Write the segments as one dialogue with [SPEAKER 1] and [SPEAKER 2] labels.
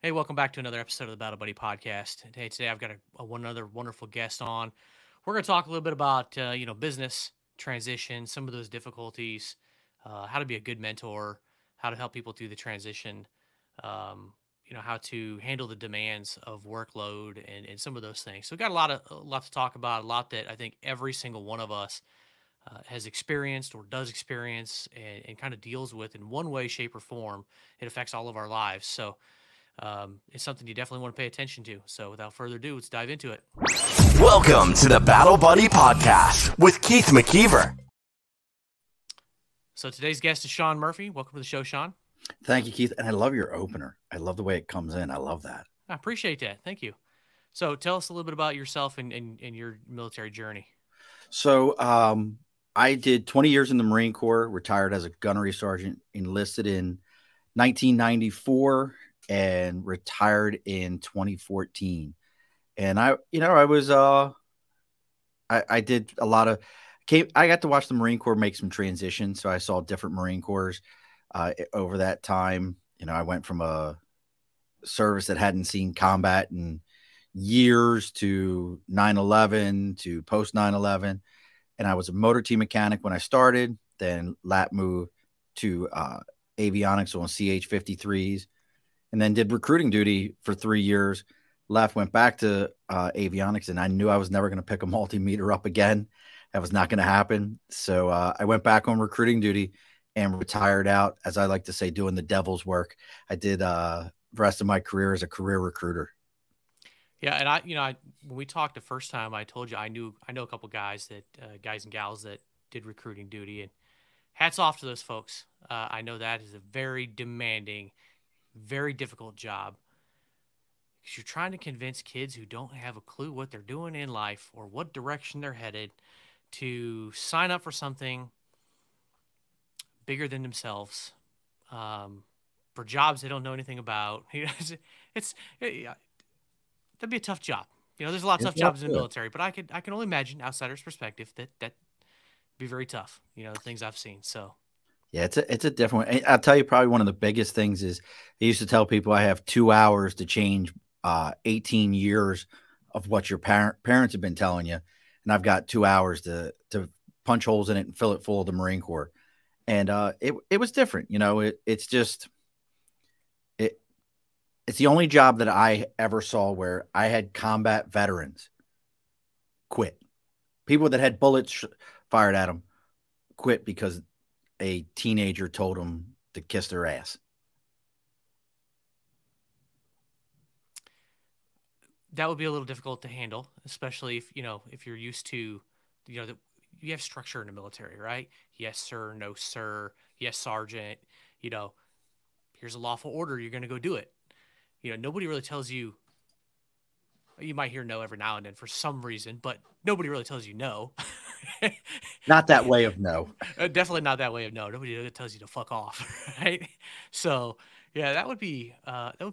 [SPEAKER 1] Hey, welcome back to another episode of the Battle Buddy podcast. Hey, today I've got one other wonderful guest on. We're going to talk a little bit about business transition, some of those difficulties, how to be a good mentor, how to help people through the transition, how to handle the demands of workload and some of those things. So, we've got a lot to talk about, a lot that I think every single one of us has experienced or does experience and kind of deals with in one way, shape, or form. It affects all of our lives. So it's something you definitely want to pay attention to. So without further ado, let's dive into it.
[SPEAKER 2] Welcome to the Battle Buddy Podcast with Keith McKeever.
[SPEAKER 1] So today's guest is Shawn Murphy. Welcome to the show, Shawn.
[SPEAKER 3] Thank you, Keith. And I love your opener. I love the way it comes in. I love that.
[SPEAKER 1] I appreciate that. Thank you. So tell us a little bit about yourself and your military journey.
[SPEAKER 3] So I did 20 years in the Marine Corps, retired as a gunnery sergeant, enlisted in 1994 and retired in 2014. And I did a lot of, I got to watch the Marine Corps make some transitions. So I saw different Marine Corps over that time. I went from a service that hadn't seen combat in years to 9/11 to post 9/11. And I was a motor team mechanic when I started, then lat moved to avionics on CH-53s, and then did recruiting duty for 3 years, left, went back to avionics, and I knew I was never going to pick a multimeter up again. That was not going to happen. So I went back on recruiting duty and retired out, as I like to say, doing the devil's work. I did the rest of my career as a career recruiter.
[SPEAKER 1] Yeah, and when we talked the first time, I told you I know a couple guys guys and gals that did recruiting duty, and hats off to those folks. I know that is a very demanding, very difficult job because you're trying to convince kids who don't have a clue what they're doing in life or what direction they're headed to sign up for something bigger than themselves, for jobs they don't know anything about. That'd be a tough job. There's a lot of tough jobs in the military, but I can only imagine, outsider's perspective, that be very tough. The things I've seen. So
[SPEAKER 3] yeah, it's a different one. I'll tell you, probably one of the biggest things is I used to tell people I have 2 hours to change 18 years of what your parents have been telling you, and I've got 2 hours to punch holes in it and fill it full of the Marine Corps. And it was different. It's the only job that I ever saw where I had combat veterans quit. People that had bullets fired at them quit because a teenager told them to kiss their ass.
[SPEAKER 1] That would be a little difficult to handle, especially if you're used to, you have structure in the military, right? Yes, sir. No, sir. Yes, sergeant. Here's a lawful order. You're going to go do it. Nobody really tells you. You might hear no every now and then for some reason, but nobody really tells you no.
[SPEAKER 3] Not that way of no.
[SPEAKER 1] Definitely not that way of no. Nobody really tells you to fuck off, right? So, yeah, that would be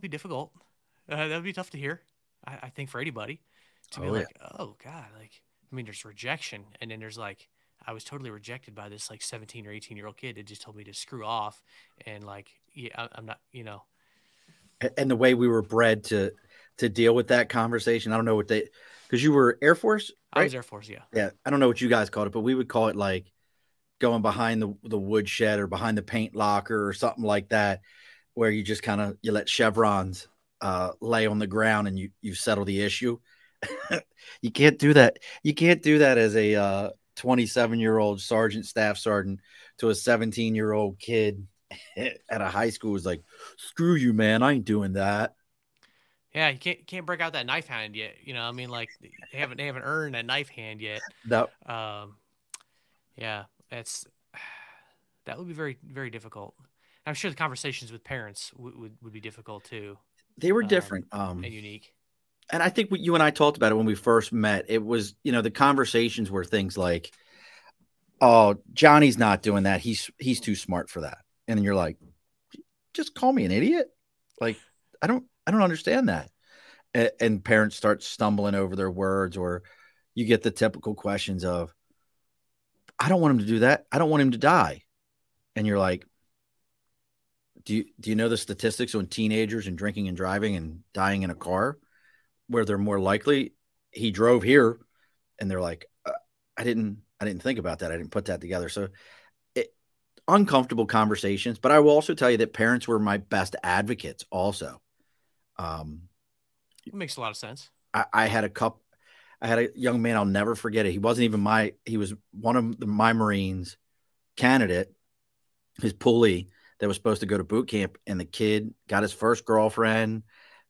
[SPEAKER 1] difficult. That would be tough to hear. I think for anybody to be like, oh God, there's rejection, and then there's I was totally rejected by this 17 or 18-year-old kid that just told me to screw off, and I'm not,
[SPEAKER 3] And the way we were bred to deal with that conversation, I don't know what because you were Air Force, right?
[SPEAKER 1] I was Air Force, yeah.
[SPEAKER 3] Yeah, I don't know what you guys called it, but we would call it going behind the wood shed or behind the paint locker or something like that, where you just you let chevrons lay on the ground and you settle the issue. You can't do that. You can't do that as a 27-year-old sergeant, staff sergeant, to a 17-year-old kid at a high school. Is like, screw you, man, I ain't doing that.
[SPEAKER 1] Yeah, you can't break out that knife hand yet. They haven't earned that knife hand yet.
[SPEAKER 3] No.
[SPEAKER 1] Yeah, that would be very, very difficult. I'm sure the conversations with parents would be difficult too.
[SPEAKER 3] They were different
[SPEAKER 1] and unique.
[SPEAKER 3] And I think what you and I talked about it when we first met, it was, the conversations were things like, oh, Johnny's not doing that. He's too smart for that. And then you're like, just call me an idiot. I don't understand that. And parents start stumbling over their words, or you get the typical questions of, I don't want him to do that. I don't want him to die. And you're like, Do you know the statistics on teenagers and drinking and driving and dying in a car, where they're more likely? He drove here, and they're like, I didn't think about that. I didn't put that together. So uncomfortable conversations. But I will also tell you that parents were my best advocates. Also, um,
[SPEAKER 1] It makes a lot of sense.
[SPEAKER 3] I had a couple. I had a young man. I'll never forget it. He wasn't even my. He was one of my Marines candidate, his pulley that was supposed to go to boot camp, and the kid got his first girlfriend,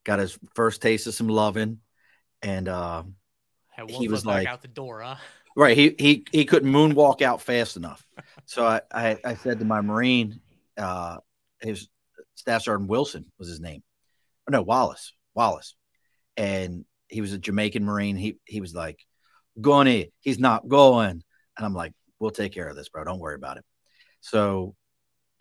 [SPEAKER 3] got his first taste of some loving, and
[SPEAKER 1] Had one
[SPEAKER 3] he
[SPEAKER 1] foot
[SPEAKER 3] was
[SPEAKER 1] back
[SPEAKER 3] like,
[SPEAKER 1] out the door, huh?
[SPEAKER 3] right, he couldn't moonwalk out fast enough. So I said to my Marine, his Staff Sergeant Wilson was his name. Oh, no, Wallace, and he was a Jamaican Marine. He was like, "Goni, he's not going," and I'm like, "We'll take care of this, bro. Don't worry about it." So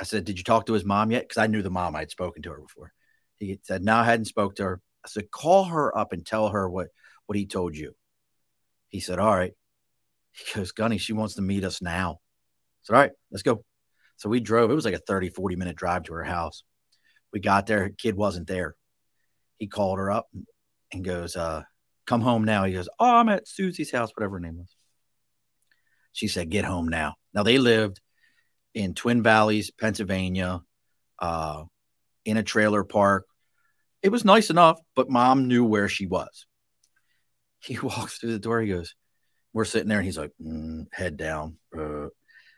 [SPEAKER 3] I said, "Did you talk to his mom yet?" Because I knew the mom. I'd spoken to her before. He said, "No, I hadn't spoke to her." I said, "Call her up and tell her what he told you." He said, "All right." He goes, "Gunny, she wants to meet us now." I said, "All right, let's go." So we drove. It was like a 30, 40-minute drive to her house. We got there. Her kid wasn't there. He called her up and goes, "Come home now." He goes, "Oh, I'm at Susie's house," whatever her name was. She said, "Get home now." Now, they lived in Twin Valleys, Pennsylvania, uh, in a trailer park. It was nice enough, but mom knew where she was. He walks through the door. He goes, we're sitting there, and he's like, head down.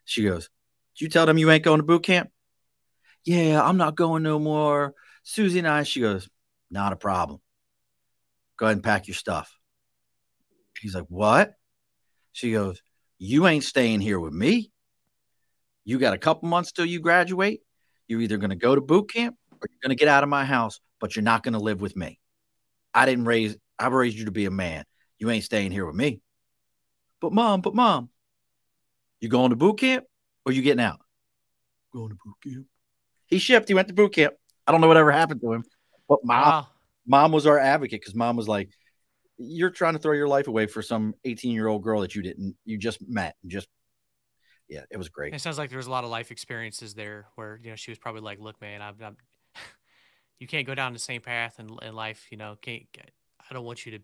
[SPEAKER 3] She goes, "Did you tell them you ain't going to boot camp?" "Yeah, I'm not going no more. Susie and I," she goes, "Not a problem. Go ahead and pack your stuff." He's like, "What?" She goes, "You ain't staying here with me. You got a couple months till you graduate. You're either going to go to boot camp or you're going to get out of my house, but you're not going to live with me. I've raised you to be a man. You ain't staying here with me." But mom, you going to boot camp or you getting out?" "Going to boot camp." He shipped. He went to boot camp. I don't know whatever happened to him, but
[SPEAKER 1] Wow.
[SPEAKER 3] mom was our advocate, because mom was like, "You're trying to throw your life away for some 18-year-old girl that you just met." Yeah, it was great.
[SPEAKER 1] It sounds like there was a lot of life experiences there where, she was probably like, "Look, man, I'm you can't go down the same path in life, I don't want you to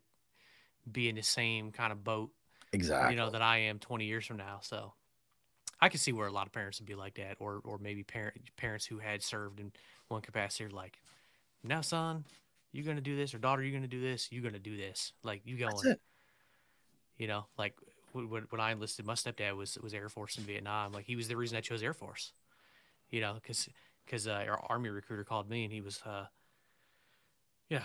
[SPEAKER 1] be in the same kind of boat,
[SPEAKER 3] Exactly.
[SPEAKER 1] that I am 20 years from now." So I can see where a lot of parents would be like that, or maybe parents who had served in one capacity are like, "Now, son, you're gonna do this," or "Daughter, you're gonna do this. You're gonna do this. Like, you
[SPEAKER 3] That's
[SPEAKER 1] going."
[SPEAKER 3] it.
[SPEAKER 1] Like when I enlisted, my stepdad was Air Force in Vietnam. Like, he was the reason I chose Air Force. Because our Army recruiter called me, and he was yeah,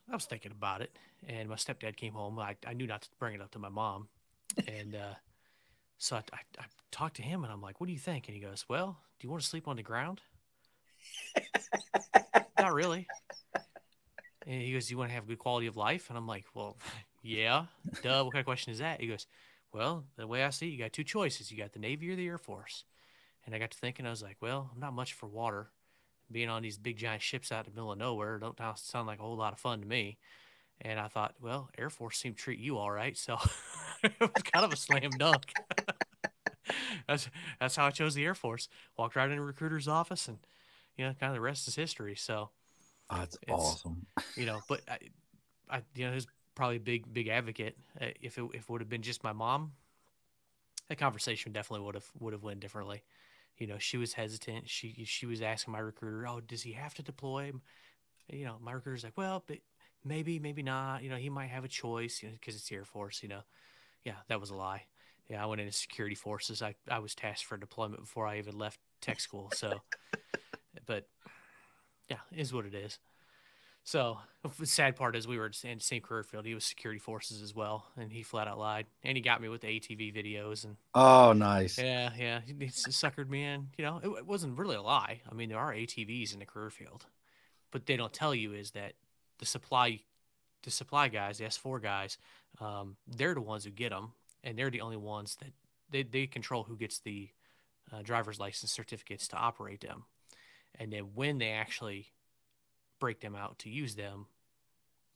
[SPEAKER 1] I was thinking about it, and my stepdad came home. I knew not to bring it up to my mom, and so I talked to him, and I'm like, "What do you think?" And he goes, "Well, do you want to sleep on the ground?" "Not really." And he goes, "Do you want to have good quality of life?" And I'm like, "Well, yeah, duh. What kind of question is that?" He goes, "Well, the way I see it, you got two choices. You got the Navy or the Air Force." And I got to thinking, I was like, "Well, I'm not much for water. Being on these big giant ships out in the middle of nowhere don't sound like a whole lot of fun to me." And I thought, well, Air Force seemed to treat you all right, so it was kind of a slam dunk. that's that's how I chose the Air Force. Walked right in a recruiter's office, and kind of the rest is history. So
[SPEAKER 3] Oh, that's
[SPEAKER 1] it's
[SPEAKER 3] awesome.
[SPEAKER 1] but who's probably a big advocate. If it would have been just my mom, that conversation definitely would have went differently. She was hesitant. She was asking my recruiter, "Oh, does he have to deploy?" My recruiter's like, "Well, but maybe not. He might have a choice. Because it's the Air Force. Yeah, that was a lie. Yeah, I went into security forces. I was tasked for deployment before I even left tech school. So, but yeah, it is what it is. So the sad part is we were in the same career field. He was security forces as well, and he flat out lied. And he got me with the ATV videos, and
[SPEAKER 3] Oh, nice.
[SPEAKER 1] yeah, he suckered me in. It wasn't really a lie. I mean, there are ATVs in the career field, but they don't tell you is that the supply guys, the S4 guys, they're the ones who get them, and they're the only ones that they control who gets the driver's license certificates to operate them. And then when they actually break them out to use them,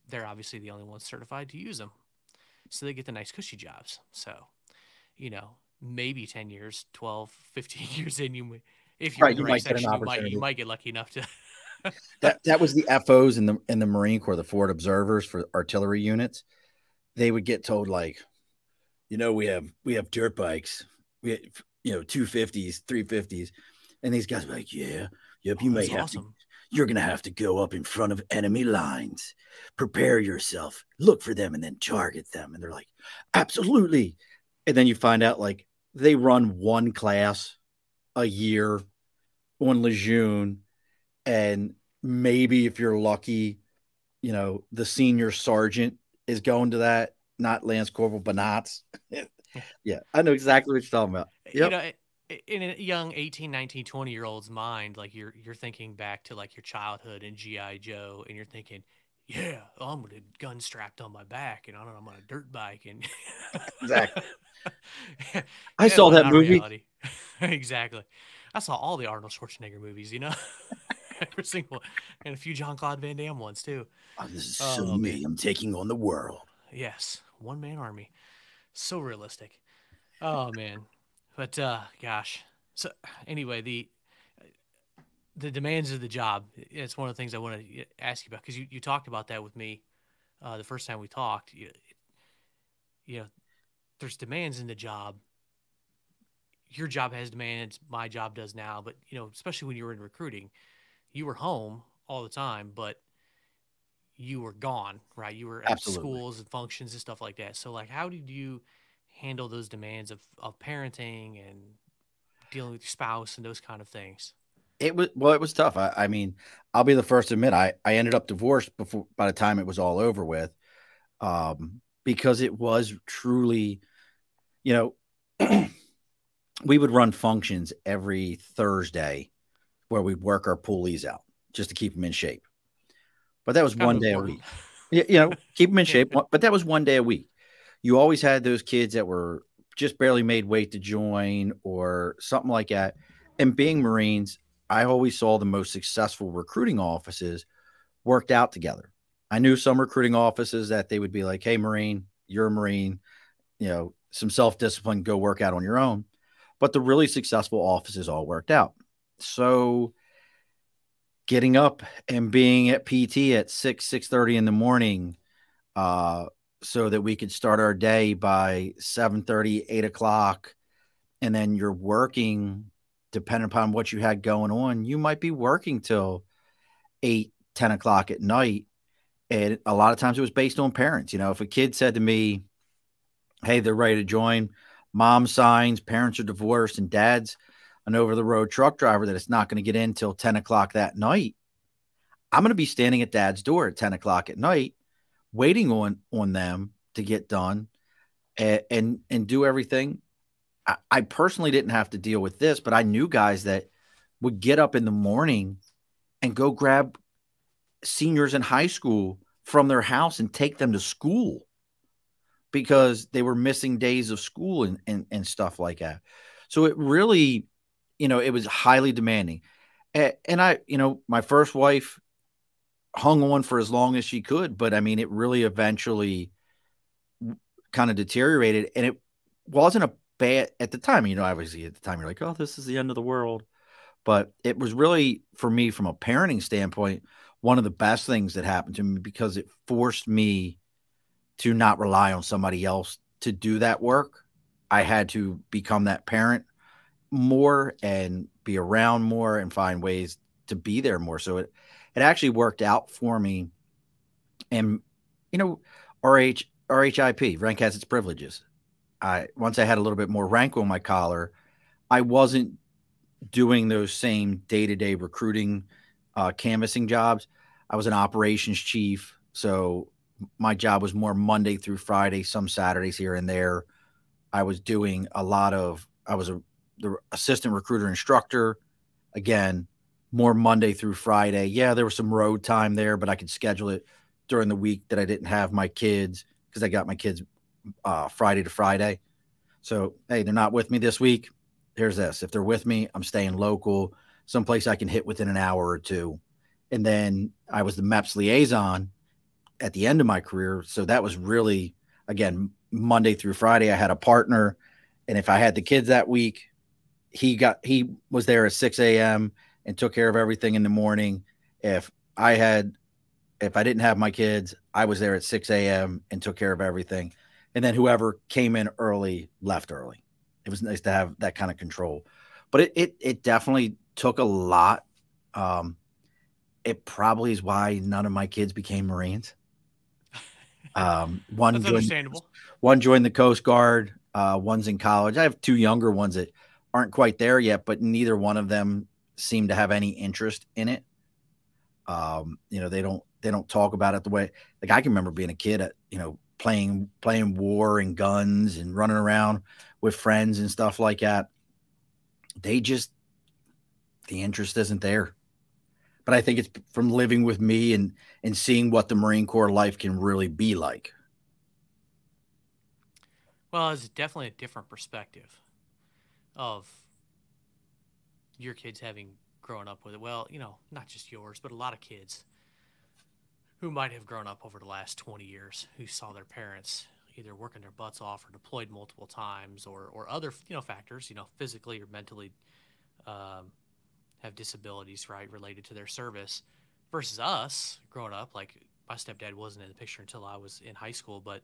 [SPEAKER 1] they're obviously the only ones certified to use them. So they get the nice cushy jobs. So, maybe 10 years, 12, 15 years in, if you're
[SPEAKER 3] Right.
[SPEAKER 1] in the
[SPEAKER 3] You
[SPEAKER 1] right
[SPEAKER 3] might get an
[SPEAKER 1] section, you
[SPEAKER 3] opportunity.
[SPEAKER 1] might get lucky enough to.
[SPEAKER 3] That was the FOs in the Marine Corps, the forward observers for artillery units. They would get told like, we have dirt bikes, we have, 250s, 350s, and these guys were like, yeah, yep,
[SPEAKER 1] Oh, that's awesome.
[SPEAKER 3] you're gonna have to go up in front of enemy lines, prepare yourself, look for them, and then target them. And they're like, absolutely. And then you find out like they run one class a year on Lejeune, and maybe if you're lucky, the senior sergeant is going to that, not Lance Corporal Bonats. Yeah, I know exactly what you're talking about.
[SPEAKER 1] You
[SPEAKER 3] Yep,
[SPEAKER 1] know, in a young 18, 19, 20-year-old's mind, like you're thinking back to like your childhood and GI Joe, and you're thinking, yeah, I'm with a gun strapped on my back, and I'm on a dirt bike, and
[SPEAKER 3] exactly. I
[SPEAKER 1] yeah,
[SPEAKER 3] saw
[SPEAKER 1] but
[SPEAKER 3] that
[SPEAKER 1] not
[SPEAKER 3] movie.
[SPEAKER 1] reality. Exactly. I saw all the Arnold Schwarzenegger movies, every single, and a few John Claude Van Damme ones too.
[SPEAKER 3] Oh, this is so
[SPEAKER 1] Oh man,
[SPEAKER 3] me. I'm taking on the world.
[SPEAKER 1] yes, one man army, so realistic. Oh man, but gosh. So anyway, the demands of the job. It's one of the things I want to ask you about because you talked about that with me the first time we talked. You know, there's demands in the job. Your job has demands. My job does now. But especially when you were in recruiting, you were home all the time, but you were gone, right? You were at
[SPEAKER 3] Absolutely.
[SPEAKER 1] schools and functions and stuff like that. So like, how did you handle those demands of parenting and dealing with your spouse and those kind of things?
[SPEAKER 3] It was tough. I mean, I'll be the first to admit I ended up divorced before by the time it was all over with. Because it was truly, you know, we would run functions every Thursday where we'd work our pulleys out just to keep them in shape. But that was
[SPEAKER 1] Kind of
[SPEAKER 3] one day a
[SPEAKER 1] important.
[SPEAKER 3] week. Keep them in shape. But that was one day a week. You always had those kids that were just barely made weight to join or something like that. And being Marines, I always saw the most successful recruiting offices worked out together. I knew some recruiting offices that they would be like, hey, Marine, you're a Marine, some self discipline, go work out on your own. But the really successful offices all worked out. So getting up and being at PT at 6:30 in the morning, uh, so that we could start our day by 7:30, 8 o'clock, and then you're working, depending upon what you had going on, you might be working till 8, 10 o'clock at night. And a lot of times it was based on parents. If a kid said to me, hey, they're ready to join, mom signs, parents are divorced, and dad's an over the road truck driver that it's not going to get in till 10 o'clock that night, I'm going to be standing at dad's door at 10 o'clock at night, waiting on them to get done and do everything. I personally didn't have to deal with this, but I knew guys that would get up in the morning and go grab seniors in high school from their house and take them to school because they were missing days of school and stuff like that. So it really, it was highly demanding. And I, my first wife hung on for as long as she could, but I mean, it really eventually kind of deteriorated, and it wasn't a bad at the time. Obviously at the time you're like, oh, this is the end of the world. But it was really, for me, from a parenting standpoint, one of the best things that happened to me because it forced me to not rely on somebody else to do that work. I had to become that parent more and be around more and find ways to be there more. So it actually worked out for me. And, you know, RHIP, rank has its privileges. Once I had a little bit more rank on my collar, I wasn't doing those same day-to-day recruiting, canvassing jobs. I was an operations chief. So my job was more Monday through Friday, some Saturdays here and there. I was doing I was the assistant recruiter instructor. Again, more Monday through Friday. Yeah, there was some road time there, but I could schedule it during the week that I didn't have my kids because I got my kids Friday to Friday. So, hey, they're not with me this week. Here's this. If they're with me, I'm staying local, someplace I can hit within an hour or two. And then I was the MEPS liaison at the end of my career. So that was really, again, Monday through Friday, I had a partner. And if I had the kids that week, he was there at 6 a.m. and took care of everything in the morning. If I didn't have my kids, I was there at 6 a.m. and took care of everything. And then whoever came in early left early. It was nice to have that kind of control, but it definitely took a lot. It probably is why none of my kids became Marines.
[SPEAKER 1] That's understandable.
[SPEAKER 3] One joined the Coast Guard. One's in college. I have two younger ones that aren't quite there yet, but neither one of them seem to have any interest in it. They don't talk about it the way, like, I can remember being a kid at, playing war and guns and running around with friends and stuff like that. The interest isn't there. But I think it's from living with me and seeing what the Marine Corps life can really be like.
[SPEAKER 1] Well, it's definitely a different perspective of your kids having grown up with it. Well, not just yours, but a lot of kids who might have grown up over the last 20 years who saw their parents either working their butts off or deployed multiple times or other, factors, physically or mentally have disabilities, right, related to their service versus us growing up. Like, my stepdad wasn't in the picture until I was in high school, but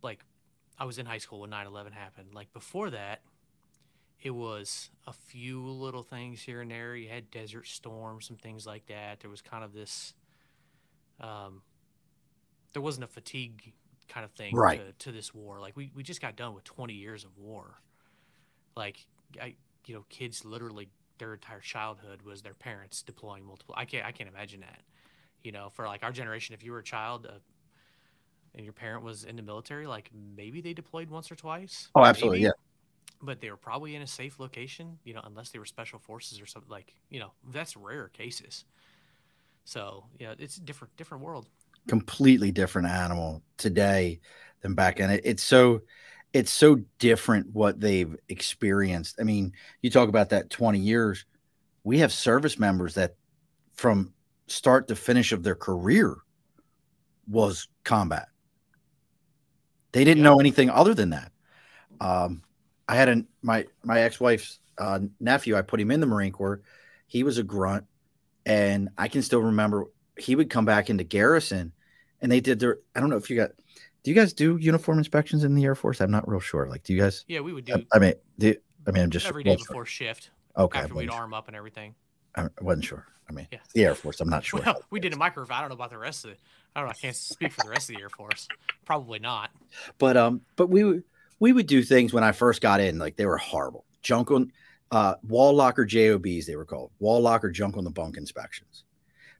[SPEAKER 1] like, I was in high school when 9/11 happened. Like, before that, it was a few little things here and there. You had Desert Storm, some things like that. There was kind of this, there wasn't a fatigue kind of thing
[SPEAKER 3] Right.
[SPEAKER 1] to this war. Like, we just got done with 20 years of war. Like, kids literally, their entire childhood was their parents deploying multiple. I can't imagine that. For like our generation, if you were a child and your parent was in the military, like, maybe they deployed once or twice.
[SPEAKER 3] Oh, absolutely.
[SPEAKER 1] Maybe,
[SPEAKER 3] yeah.
[SPEAKER 1] but they were probably in a safe location, unless they were special forces or something, like, that's rare cases. So, it's a different world.
[SPEAKER 3] Completely different animal today than back then. It's so different what they've experienced. I mean, you talk about that 20 years. We have service members that from start to finish of their career was combat. They didn't know anything other than that. I had my ex-wife's nephew. I put him in the Marine Corps. He was a grunt, and I can still remember he would come back into garrison, and they did their. I don't know if do you guys do uniform inspections in the Air Force? I'm not real sure. Like, do you guys?
[SPEAKER 1] Yeah, we would do.
[SPEAKER 3] I'm just
[SPEAKER 1] every day before shift.
[SPEAKER 3] Okay.
[SPEAKER 1] After we'd arm up and everything.
[SPEAKER 3] I wasn't sure. The Air Force. I'm not sure.
[SPEAKER 1] Well, we did a micro. I don't know about the rest of it. I don't know. I can't speak for the rest of the Air Force. Probably not.
[SPEAKER 3] But we would do things when I first got in, like, they were horrible. Junk on wall locker JOBs, they were called. Wall locker junk on the bunk inspections,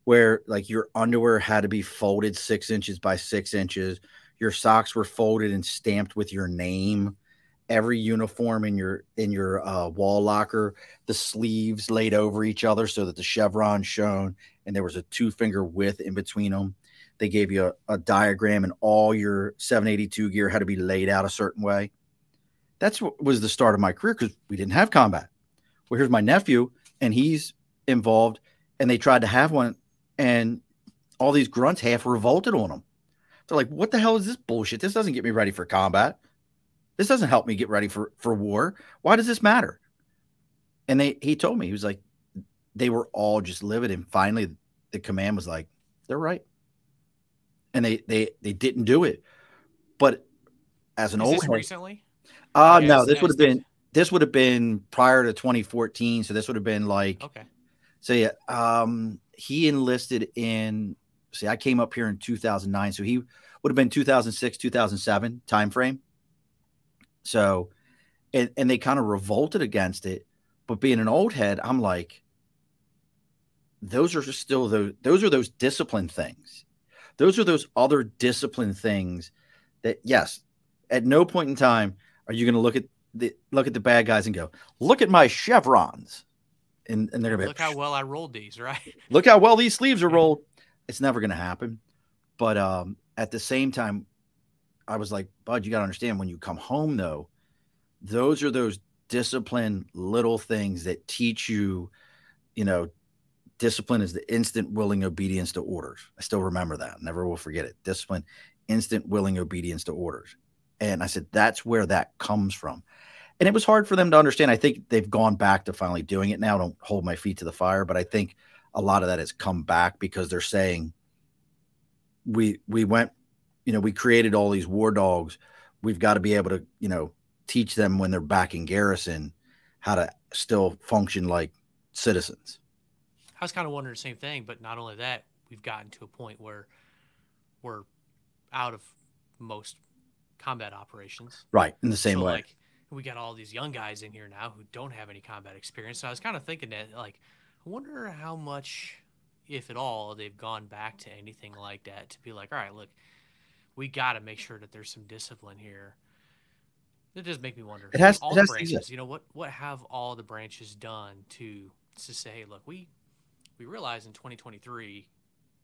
[SPEAKER 3] where, like, your underwear had to be folded 6 inches by 6 inches. Your socks were folded and stamped with your name. Every uniform in your wall locker, the sleeves laid over each other so that the chevron shone, and there was a 2-finger width in between them. They gave you a diagram, and all your 782 gear had to be laid out a certain way. That's what was the start of my career, because we didn't have combat. Well, here's my nephew, and he's involved, and they tried to have one, and all these grunts half revolted on them. They're like, what the hell is this bullshit? This doesn't get me ready for combat. This doesn't help me get ready for war. Why does this matter? And he told me, he was like, they were all just livid. And finally the command was like, they're right. And they didn't do it. But as an old head,
[SPEAKER 1] recently?
[SPEAKER 3] No, this would have been prior to 2014. So this would have been like,
[SPEAKER 1] okay.
[SPEAKER 3] So yeah, he enlisted in, I came up here in 2009. So he would have been 2006, 2007 timeframe. So, and they kind of revolted against it, but being an old head, I'm like, those are still those discipline things. Those are those other discipline things that, yes, at no point in time are you going to look at the bad guys and go, look at my chevrons. And they're going to be,
[SPEAKER 1] look how well I rolled these, right?
[SPEAKER 3] Look how well these sleeves are rolled. It's never going to happen. But at the same time, I was like, Bud, you got to understand, when you come home, though, those are those discipline little things that teach you, discipline is the instant willing obedience to orders. I still remember that. Never will forget it. Discipline, instant willing obedience to orders. And I said, that's where that comes from. and it was hard for them to understand. I think they've gone back to finally doing it now. Don't hold my feet to the fire, but I think a lot of that has come back because they're saying we went, we created all these war dogs. We've got to be able to, teach them when they're back in garrison how to still function like citizens.
[SPEAKER 1] I was kind of wondering the same thing, but not only that, we've gotten to a point where we're out of most combat operations.
[SPEAKER 3] Right. In the same way.
[SPEAKER 1] Like, we got all these young guys in here now who don't have any combat experience. So I was kind of thinking that, like, I wonder how much, if at all, they've gone back to anything like that to be like, all right, look, we got to make sure that there's some discipline here. It does make me wonder.
[SPEAKER 3] It has
[SPEAKER 1] all
[SPEAKER 3] it
[SPEAKER 1] the
[SPEAKER 3] has
[SPEAKER 1] branches. What have all the branches done to say, hey, look, we realize in 2023,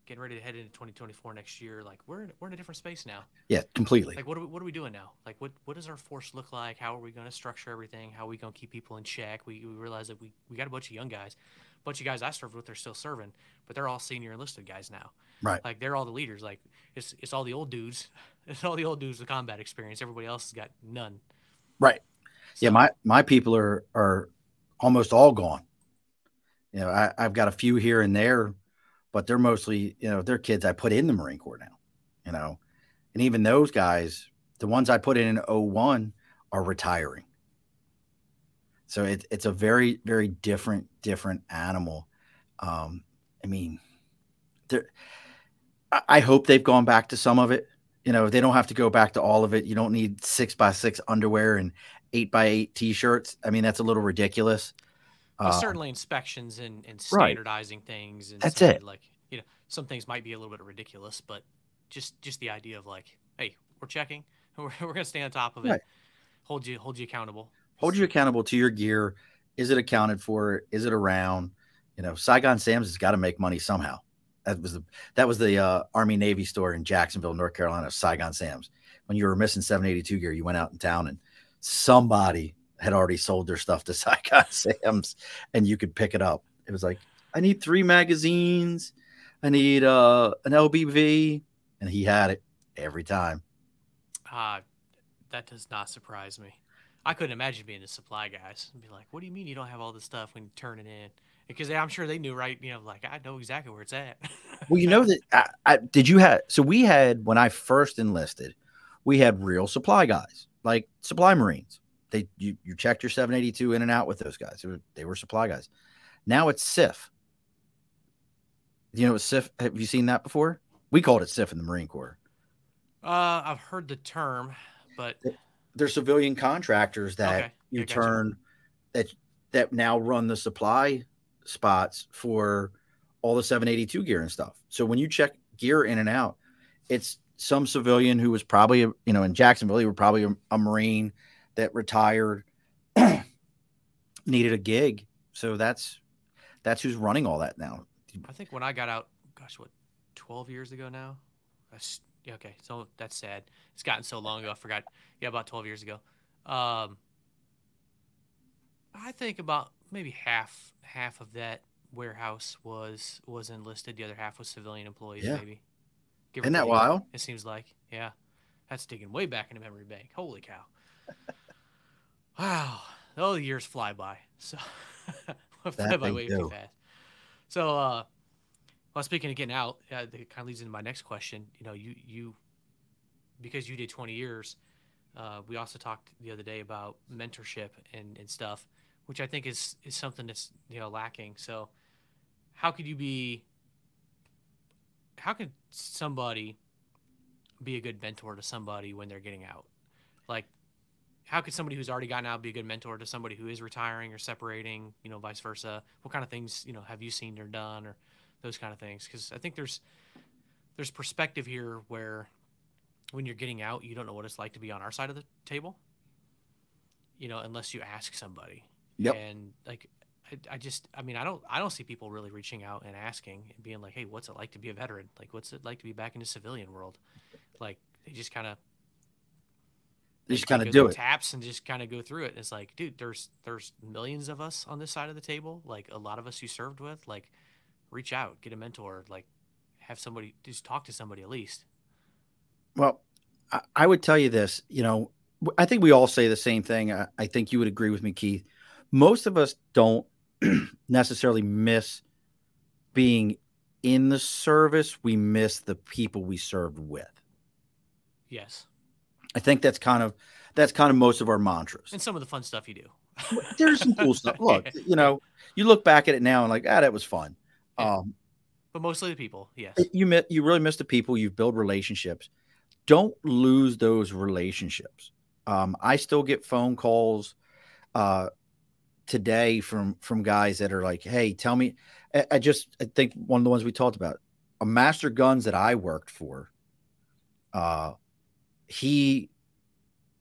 [SPEAKER 1] getting ready to head into 2024 next year, like we're in a different space now.
[SPEAKER 3] Yeah, completely.
[SPEAKER 1] Like what are we doing now? Like what does our force look like? How are we going to structure everything? How are we going to keep people in check? We realize that we got a bunch of young guys, a bunch of guys I served with, they're still serving, but they're all senior enlisted guys now.
[SPEAKER 3] Right.
[SPEAKER 1] Like they're all the leaders. Like it's all the old dudes. It's all the old dudes with combat experience. Everybody else has got none.
[SPEAKER 3] Right. So, yeah, my people are almost all gone. I've got a few here and there, but they're mostly, they're kids I put in the Marine Corps now, and even those guys, the ones I put in 01 are retiring. So it's a very, very different animal. I mean, I hope they've gone back to some of it. They don't have to go back to all of it. You don't need 6x6 underwear and 8x8 t-shirts. I mean, that's a little ridiculous.
[SPEAKER 1] Certainly inspections and standardizing things. And
[SPEAKER 3] that's it.
[SPEAKER 1] Like, some things might be a little bit ridiculous, but just the idea of like, hey, we're checking. We're going to stay on top of it. Right. Hold you accountable.
[SPEAKER 3] Hold you accountable to your gear. Is it accounted for? Is it around? Saigon Sam's has got to make money somehow. That was the Army Navy store in Jacksonville, North Carolina, Saigon Sam's. When you were missing 782 gear, you went out in town and somebody had already sold their stuff to Saigon Sam's and you could pick it up. It was like, I need 3 magazines. I need an LBV. And he had it every time.
[SPEAKER 1] That does not surprise me. I couldn't imagine being the supply guys and be like, what do you mean you don't have all this stuff when you turn it in? Because I'm sure they knew, right? Like I know exactly where it's at.
[SPEAKER 3] Well, that did you have? So we had, when I first enlisted, we had real supply guys, like supply Marines. You checked your 782 in and out with those guys. They were supply guys. Now it's SIF. Do you know what SIF? Have you seen that before? We called it SIF in the Marine Corps.
[SPEAKER 1] I've heard the term, but
[SPEAKER 3] they're civilian contractors that you turn that now run the supply spots for all the 782 gear and stuff. So when you check gear in and out, it's some civilian who was probably, in Jacksonville, he was probably a Marine that retired, needed a gig. So that's who's running all that now.
[SPEAKER 1] I think when I got out, 12 years ago now? Okay, so that's sad. It's gotten so long ago, I forgot. Yeah, about 12 years ago. I think about maybe half of that warehouse was enlisted. The other half was civilian employees, maybe.
[SPEAKER 3] Isn't that wild?
[SPEAKER 1] It seems like, yeah. That's digging way back into memory bank. Holy cow. Wow. Oh, the years fly by. So fly by way too fast. So, well, speaking of getting out, it kind of leads into my next question. You because you did 20 years, we also talked the other day about mentorship and stuff, which I think is something that's lacking. So, how could somebody be a good mentor to somebody when they're getting out? Like, how could somebody who's already gotten out be a good mentor to somebody who is retiring or separating, vice versa? What kind of things, have you seen or done or those kind of things? Because I think there's perspective here where when you're getting out, you don't know what it's like to be on our side of the table, unless you ask somebody.
[SPEAKER 3] Yep.
[SPEAKER 1] And like, I don't see people really reaching out and asking and being like, hey, what's it like to be a veteran? Like, what's it like to be back in the civilian world? Like, they just kind of do it. Taps and just kind of go through it. It's like, dude, there's millions of us on this side of the table. Like, a lot of us you served with, like, reach out, get a mentor, like, have somebody, just talk to somebody at least.
[SPEAKER 3] Well, I would tell you this, I think we all say the same thing. I think you would agree with me, Keith. Most of us don't necessarily miss being in the service. We miss the people we served with.
[SPEAKER 1] Yes.
[SPEAKER 3] I think that's kind of most of our mantras.
[SPEAKER 1] And some of the fun stuff you do.
[SPEAKER 3] There's some cool stuff. Look,
[SPEAKER 1] Yeah.
[SPEAKER 3] you look back at it now and like, that was fun.
[SPEAKER 1] Yeah. But mostly the people. Yes.
[SPEAKER 3] You really miss the people. You build relationships. Don't lose those relationships. I still get phone calls today from guys that are like, "Hey, tell me." I think one of the ones we talked about, a master guns that I worked for. He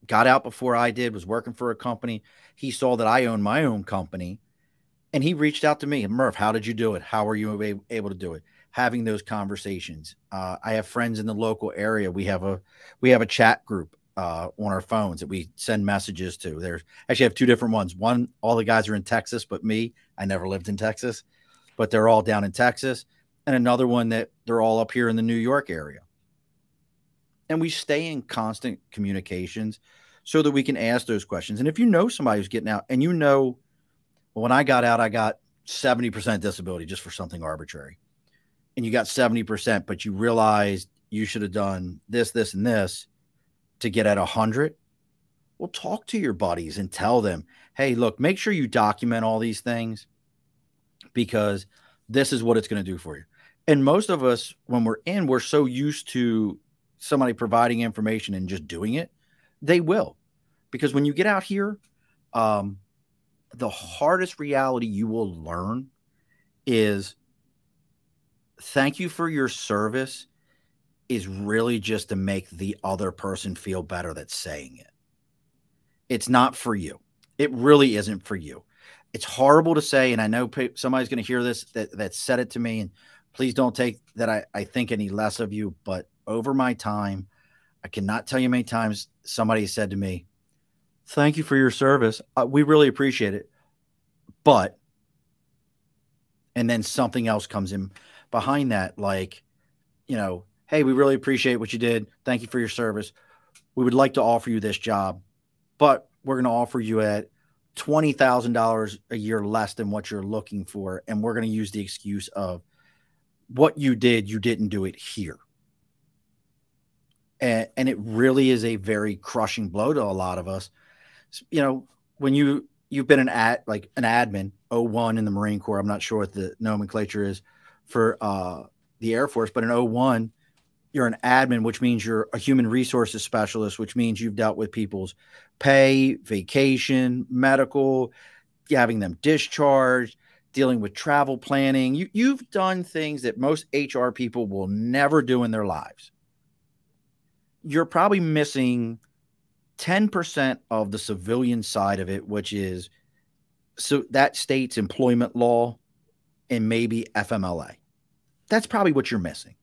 [SPEAKER 3] got out before I did. Was working for a company. He saw that I owned my own company, and he reached out to me. Murph, how did you do it? How were you able to do it? Having those conversations. I have friends in the local area. We have a chat group on our phones that we send messages to. There's actually I have two different ones. One, all the guys are in Texas, but me, I never lived in Texas, but they're all down in Texas. And another one that they're all up here in the New York area. And we stay in constant communications so that we can ask those questions. And if you know somebody who's getting out and well, when I got out, I got 70% disability just for something arbitrary. And you got 70%, but you realized you should have done this, this, and this to get at 100. Well, talk to your buddies and tell them, hey, look, make sure you document all these things because this is what it's going to do for you. And most of us, when we're so used to somebody providing information and just doing it, they will. Because when you get out here, the hardest reality you will learn is thank you for your service is really just to make the other person feel better that's saying it. It's not for you. It really isn't for you. It's horrible to say, and I know somebody's going to hear this that said it to me, and please don't take that I think any less of you, but over my time, I cannot tell you how many times somebody said to me, thank you for your service. We really appreciate it. But, and then something else comes in behind that, like, hey, we really appreciate what you did. Thank you for your service. We would like to offer you this job, but we're going to offer you at $20,000 a year less than what you're looking for. And we're going to use the excuse of what you did, you didn't do it here. And it really is a very crushing blow to a lot of us. When you've been an admin, 01 in the Marine Corps, I'm not sure what the nomenclature is for the Air Force, but in 01, you're an admin, which means you're a human resources specialist, which means you've dealt with people's pay, vacation, medical, having them discharged, dealing with travel planning. You've done things that most HR people will never do in their lives. You're probably missing 10% of the civilian side of it, which is so that state's employment law and maybe FMLA. That's probably what you're missing.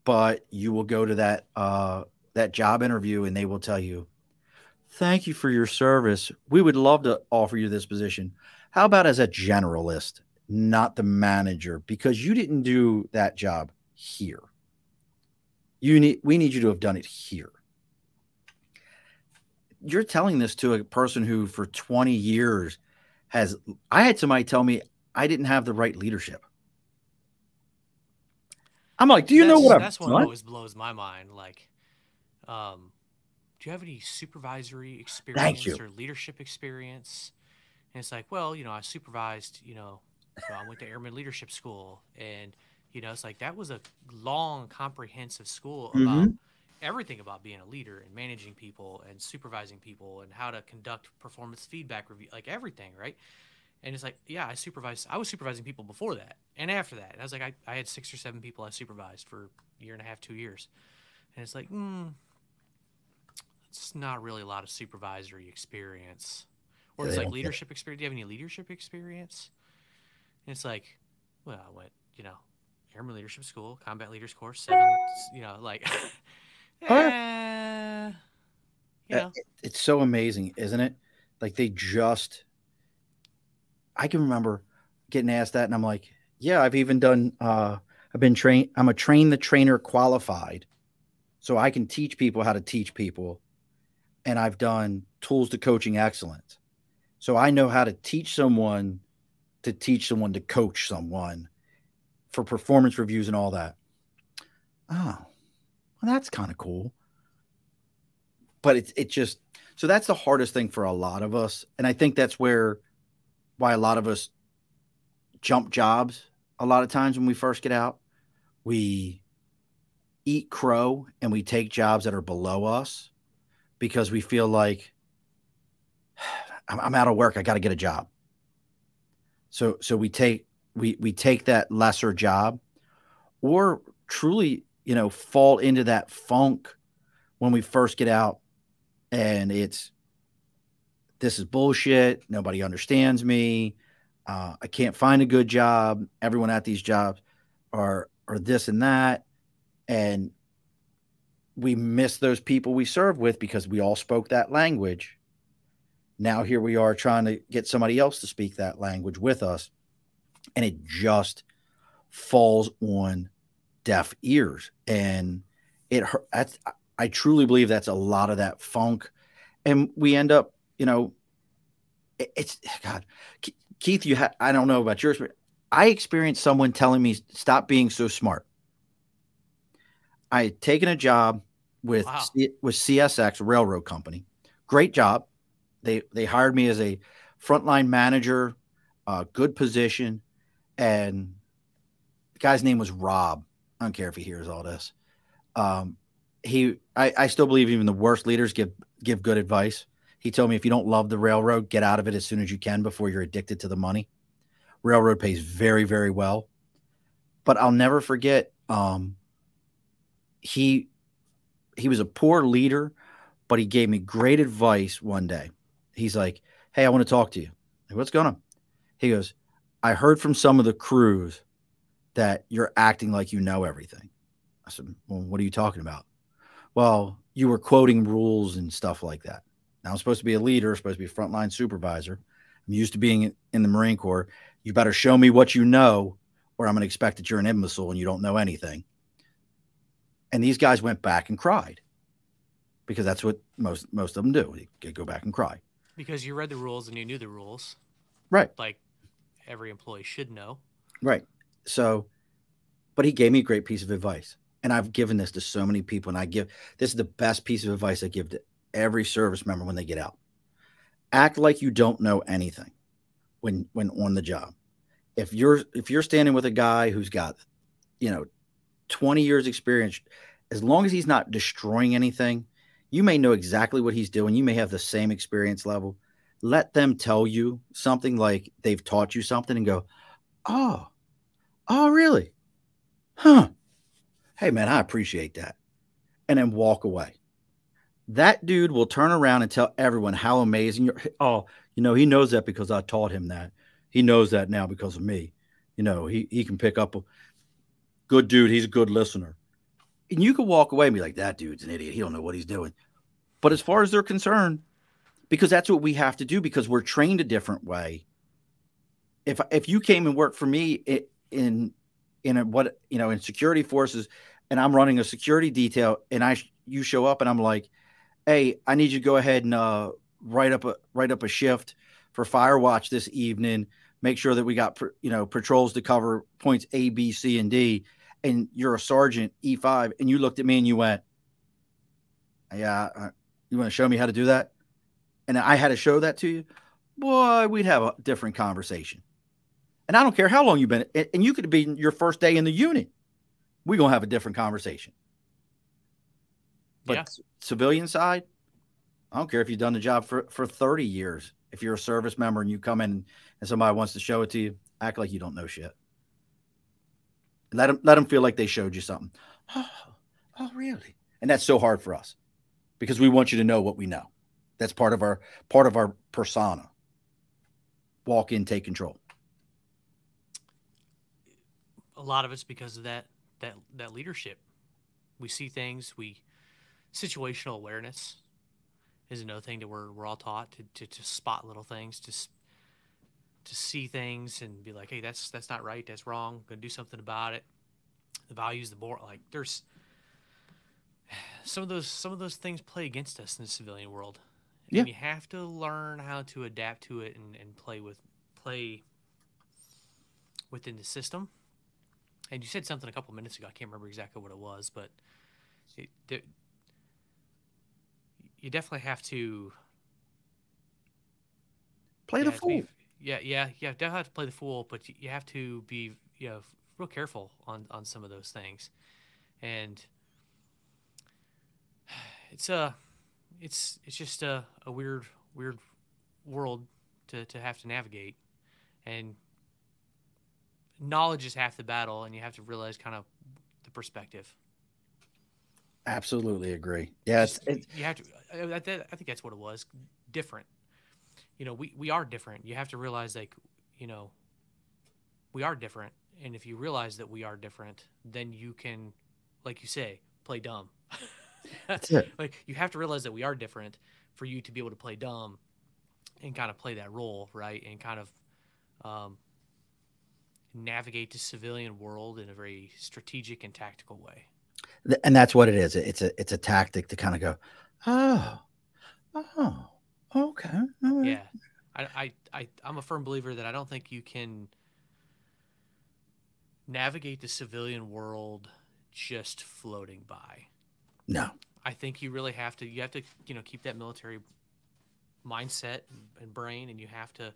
[SPEAKER 3] But you will go to that job interview and they will tell you, thank you for your service. We would love to offer you this position. How about as a generalist, not the manager, because you didn't do that job here. We need you to have done it here. You're telling this to a person who for 20 years I had somebody tell me I didn't have the right leadership. I'm like, do you know what
[SPEAKER 1] that's what always blows my mind. Like, do you have any supervisory experience or leadership experience? And it's like, well, I supervised, I went to Airman Leadership School, and it's like that was a long, comprehensive school about everything about being a leader and managing people and supervising people and how to conduct performance feedback review, like everything, right? And it's like, yeah, I was supervising people before that and after that. And I was like, I had 6 or 7 people I supervised for a year and a half, 2 years. And it's like, it's not really a lot of supervisory experience. Or it's like leadership experience. Do you have any leadership experience? And it's like, well, I went, Airman Leadership School, Combat Leaders Course, 7, like,
[SPEAKER 3] It's so amazing, isn't it? Like I can remember getting asked that and I'm like, yeah, I've even done, I've been trained. I'm a train the trainer qualified So I can teach people how to teach people. And I've done tools to coaching excellence. So I know how to teach someone to coach someone for performance reviews and all that. Oh, well, that's kind of cool. But it just, so that's the hardest thing for a lot of us. And I think that's why a lot of us jump jobs a lot of times when we first get out. We eat crow and we take jobs that are below us because we feel like I'm out of work. I got to get a job. So we take that lesser job, or truly, fall into that funk when we first get out, and this is bullshit. Nobody understands me. I can't find a good job. Everyone at these jobs are this and that, and we miss those people we serve with because we all spoke that language. Now here we are trying to get somebody else to speak that language with us, and it just falls on deaf ears. And I truly believe that's a lot of that funk. And we end up, it's God, Keith, I don't know about yours, but I experienced someone telling me, stop being so smart. I had taken a job with CSX, a railroad company. Great job. They hired me as a frontline manager, good position. And the guy's name was Rob. I don't care if he hears all this. I still believe even the worst leaders give good advice. He told me, if you don't love the railroad, get out of it as soon as you can before you're addicted to the money. Railroad pays very, very well. But I'll never forget, he was a poor leader, but he gave me great advice one day. He's like, hey, I want to talk to you. Like, what's going on? He goes, I heard from some of the crews that you're acting like you know everything. I said, well, what are you talking about? Well, you were quoting rules and stuff like that. Now, I'm supposed to be a leader, supposed to be a frontline supervisor. I'm used to being in the Marine Corps. You better show me what you know, or I'm going to expect that you're an imbecile and you don't know anything. And these guys went back and cried, because that's what most of them do. They go back and cry.
[SPEAKER 1] Because you read the rules and you knew the rules.
[SPEAKER 3] Right.
[SPEAKER 1] Like every employee should know.
[SPEAKER 3] Right. So, but he gave me a great piece of advice. And I've given this to so many people. And this is the best piece of advice I give to every service member when they get out. Act like you don't know anything when on the job. If you're standing with a guy who's got, 20 years experience, as long as he's not destroying anything, you may know exactly what he's doing. You may have the same experience level. Let them tell you something like they've taught you something and go, oh, really? Huh. Hey, man, I appreciate that. And then walk away. That dude will turn around and tell everyone how amazing you're. Oh, he knows that because I taught him that. He knows that now because of me. He can pick up a good dude. He's a good listener. And you can walk away and be like, that dude's an idiot. He don't know what he's doing. But as far as they're concerned, because that's what we have to do, because we're trained a different way. If you came and worked for me in security forces, and I'm running a security detail, and you show up and I'm like, hey, I need you to go ahead and write up a shift for fire watch this evening. Make sure that we got patrols to cover points A, B, C, and D. And you're a sergeant, E5, and you looked at me and you went, yeah, you want to show me how to do that? And I had to show that to you. Boy, we'd have a different conversation. And I don't care how long you've been, and you could be your first day in the unit. We're going to have a different conversation. But civilian side, I don't care if you've done the job for 30 years. If you're a service member and you come in and somebody wants to show it to you, act like you don't know shit. Let them feel like they showed you something. Oh, really? And that's so hard for us because we want you to know what we know. That's part of our persona. Walk in, take control.
[SPEAKER 1] A lot of it's because of that leadership. We see things. Situational awareness is another thing that we're all taught to spot little things, to see things and be like, hey, that's not right, that's wrong, I'm gonna do something about it. The values, the board, like some of those things play against us in the civilian world,
[SPEAKER 3] Yeah.
[SPEAKER 1] and you have to learn how to adapt to it and play within the system. And you said something a couple minutes ago. I can't remember exactly what it was, but it, you definitely have to.
[SPEAKER 3] Play
[SPEAKER 1] Yeah,
[SPEAKER 3] the
[SPEAKER 1] have to be.
[SPEAKER 3] fool.
[SPEAKER 1] Yeah. You definitely have to play the fool, but you have to be, real careful on some of those things. And it's it's just a weird world to have to navigate. And knowledge is half the battle, and you have to realize kind of the perspective.
[SPEAKER 3] Absolutely agree. Yeah,
[SPEAKER 1] Just you have to. I think that's what it was. Different. We are different. You have to realize, like, you know we are different, and if you realize that we are different, then you can, like you say, play dumb.
[SPEAKER 3] that's it.
[SPEAKER 1] Like, you have to realize that we are different for you to be able to play dumb and kind of play that role, right? And kind of um, navigate the civilian world in a very strategic and tactical way.
[SPEAKER 3] And that's what it is. It's a tactic to kind of go, oh, oh, okay, all right.
[SPEAKER 1] Yeah, I'm a firm believer that I don't think you can navigate the civilian world just floating by.
[SPEAKER 3] No,
[SPEAKER 1] I think you have to keep that military mindset and brain, and you have to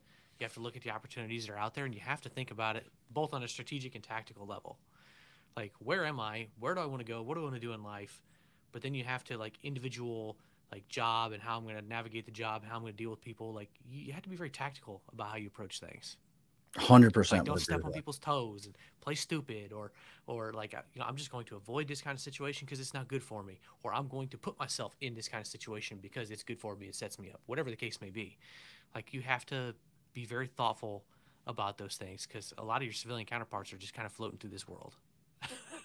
[SPEAKER 1] look at the opportunities that are out there, and you have to think about it both on a strategic and tactical level. Like, where am I? Where do I want to go? What do I want to do in life? But then you have to, like, individual, like, job and how I'm going to navigate the job, how I'm going to deal with people. Like, you have to be very tactical about how you approach things. Like,
[SPEAKER 3] 100%
[SPEAKER 1] don't
[SPEAKER 3] would agree
[SPEAKER 1] step
[SPEAKER 3] with
[SPEAKER 1] on
[SPEAKER 3] that.
[SPEAKER 1] people's toes and play stupid, or like, I'm just going to avoid this kind of situation because it's not good for me, or I'm going to put myself in this kind of situation because it's good for me, it sets me up, whatever the case may be. Like, you have to be very thoughtful about those things, because a lot of your civilian counterparts are just kind of floating through this world.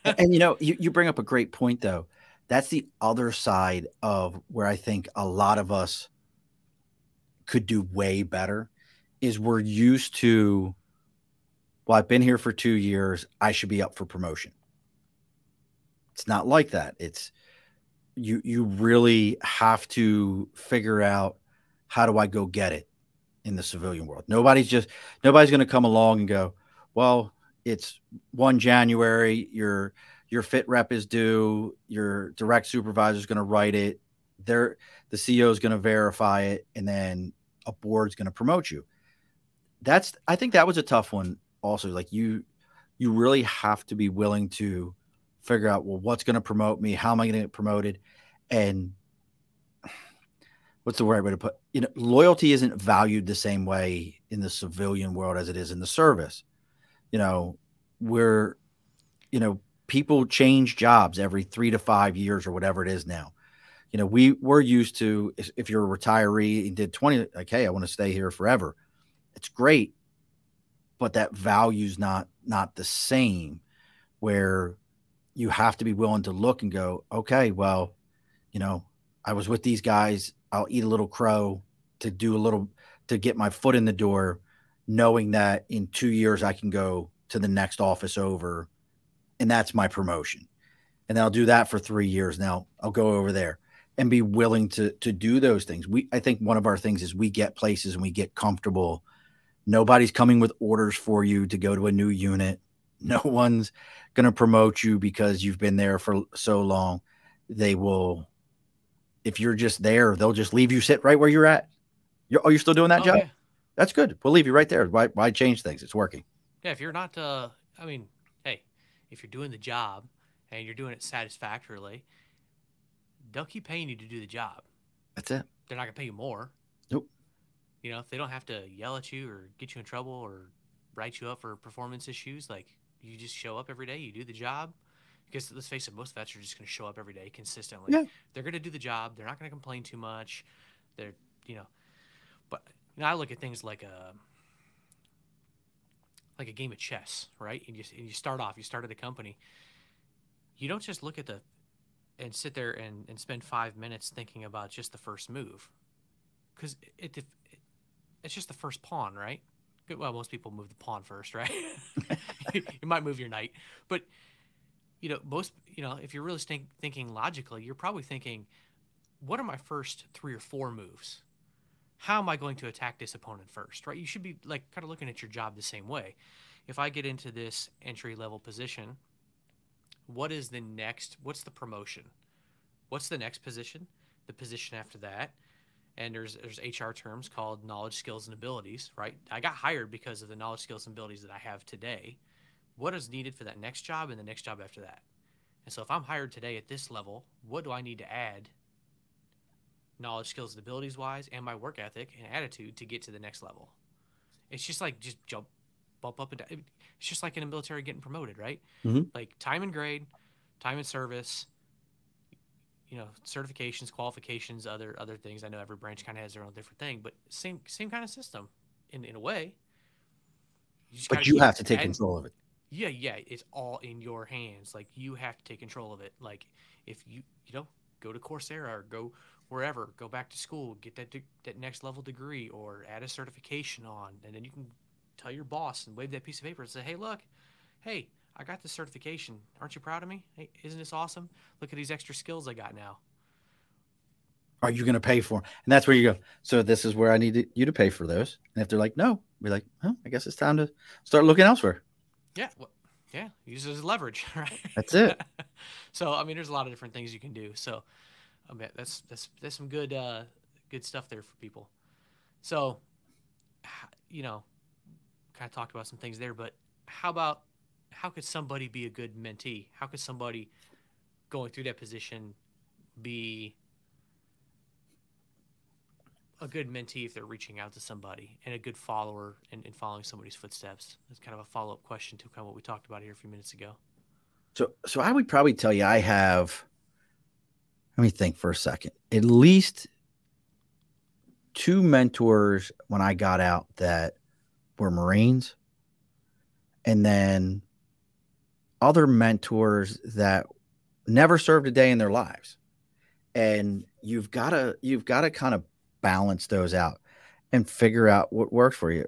[SPEAKER 3] And you bring up a great point though. That's the other side of where I think a lot of us could do way better is we're used to, well, I've been here for 2 years. I should be up for promotion. It's not like that. It's you really have to figure out how do I go get it in the civilian world. Nobody's going to come along and go, well, it's 1 January, your fit rep is due, your direct supervisor is going to write it, they're the CEO is going to verify it, and then a board's going to promote you. I think that was a tough one also. Like you really have to be willing to figure out, well, what's going to promote me? How am I going to get promoted? And what's the right way to put, loyalty isn't valued the same way in the civilian world as it is in the service. You know, where, people change jobs every 3 to 5 years or whatever it is now. We're used to, if you're a retiree and did 20, like, hey, I want to stay here forever. It's great, but that value's not the same, where you have to be willing to look and go, okay, well, I was with these guys. I'll eat a little crow to get my foot in the door, knowing that in 2 years I can go to the next office over, and that's my promotion. And then I'll do that for 3 years. Now I'll go over there and be willing to do those things. I think one of our things is we get places and we get comfortable. Nobody's coming with orders for you to go to a new unit. No one's going to promote you because you've been there for so long. They will, if you're just there, they'll just leave you sit right where you're at. You're still doing that
[SPEAKER 1] Oh,
[SPEAKER 3] job?
[SPEAKER 1] yeah.
[SPEAKER 3] That's good. We'll leave you right there. Why change things? It's working.
[SPEAKER 1] Yeah, if you're not, I mean, hey, if you're doing the job and you're doing it satisfactorily, they'll keep paying you to do the job.
[SPEAKER 3] That's it.
[SPEAKER 1] They're not gonna pay you more.
[SPEAKER 3] Nope.
[SPEAKER 1] If they don't have to yell at you or get you in trouble or write you up for performance issues, like, you just show up every day, you do the job. Because let's face it, most vets are just gonna show up every day consistently.
[SPEAKER 3] Yeah.
[SPEAKER 1] They're gonna do the job. They're not gonna complain too much. They're, but I look at things like a game of chess, right? And you start at a company. You don't just look at and sit there and spend 5 minutes thinking about just the first move, because it's just the first pawn, right? Well, most people move the pawn first, right? You might move your knight, but most, if you're really thinking logically, you're probably thinking, what are my first 3 or 4 moves? How am I going to attack this opponent first, right? You should be like kind of looking at your job the same way. If I get into this entry level position, what's the promotion? What's the next position? The position after that? And there's HR terms called knowledge, skills, and abilities, right? I got hired because of the knowledge, skills, and abilities that I have today. What is needed for that next job and the next job after that? And so if I'm hired today at this level, what do I need to add knowledge, skills, and abilities wise, and my work ethic and attitude to get to the next level? It's just like bump up and down. It's just like in the military getting promoted, right?
[SPEAKER 3] Mm-hmm.
[SPEAKER 1] Like time and grade, time and service, certifications, qualifications, other things. I know every branch kind of has their own different thing, but same kind of system in a way.
[SPEAKER 3] But you have to take control of it.
[SPEAKER 1] Yeah, it's all in your hands. Like you have to take control of it. Like if you go to Coursera or go wherever, go back to school, get that next level degree or add a certification on, and then you can tell your boss and wave that piece of paper and say, hey, look, hey, I got this certification. Aren't you proud of me? Hey, isn't this awesome? Look at these extra skills I got now.
[SPEAKER 3] Are you going to pay for them? And that's where you go, so this is where I need you to pay for those. And if they're like, no, be like, well, I guess it's time to start looking elsewhere.
[SPEAKER 1] Yeah. Well, yeah. Use it as leverage, right?
[SPEAKER 3] That's it.
[SPEAKER 1] So, I mean, there's a lot of different things you can do. So, I mean, that's some good stuff there for people. So, kind of talked about some things there, but how could somebody be a good mentee? How could somebody going through that position be a good mentee if they're reaching out to somebody, and a good follower and following somebody's footsteps? That's kind of a follow-up question to kind of what we talked about here a few minutes ago.
[SPEAKER 3] So I would probably tell you I have, let me think for a second, at least 2 mentors when I got out that were Marines, and then other mentors that never served a day in their lives. And you've got to kind of balance those out and figure out what works for you.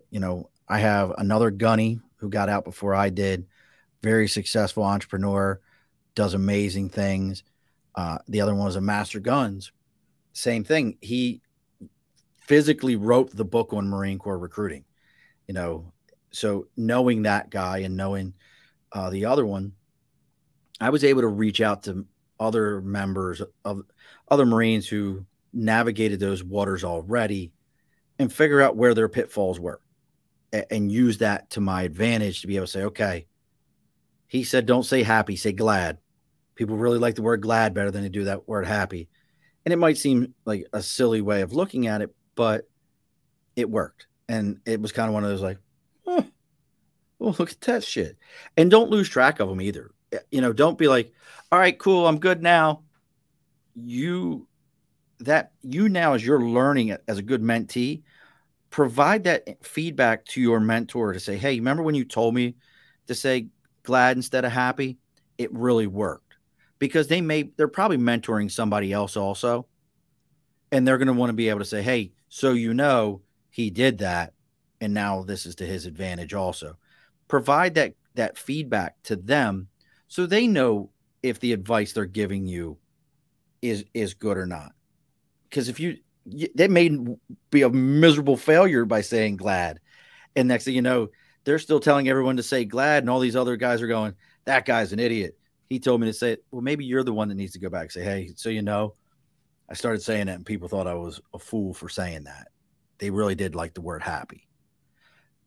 [SPEAKER 3] I have another gunny who got out before I did, very successful entrepreneur, does amazing things. The other one was a master guns. Same thing. He physically wrote the book on Marine Corps recruiting, so knowing that guy and knowing the other one, I was able to reach out to other members of other Marines who navigated those waters already and figure out where their pitfalls were and use that to my advantage to be able to say, okay, he said, don't say happy, say glad. People really like the word glad better than they do that word happy. And it might seem like a silly way of looking at it, but it worked. And it was kind of one of those like, oh, well, look at that shit. And don't lose track of them either. Don't be like, all right, cool, I'm good now. You now, as you're learning it as a good mentee, provide that feedback to your mentor to say, hey, remember when you told me to say glad instead of happy? It really worked. Because they're probably mentoring somebody else also. And they're going to want to be able to say, hey, so he did that, and now this is to his advantage also. Provide that feedback to them so they know if the advice they're giving you is good or not. Because if they may be a miserable failure by saying glad, and next thing you know, they're still telling everyone to say glad, and all these other guys are going, that guy's an idiot. He told me to say it. Well, maybe you're the one that needs to go back and say, hey, so I started saying that and people thought I was a fool for saying that. They really did like the word happy.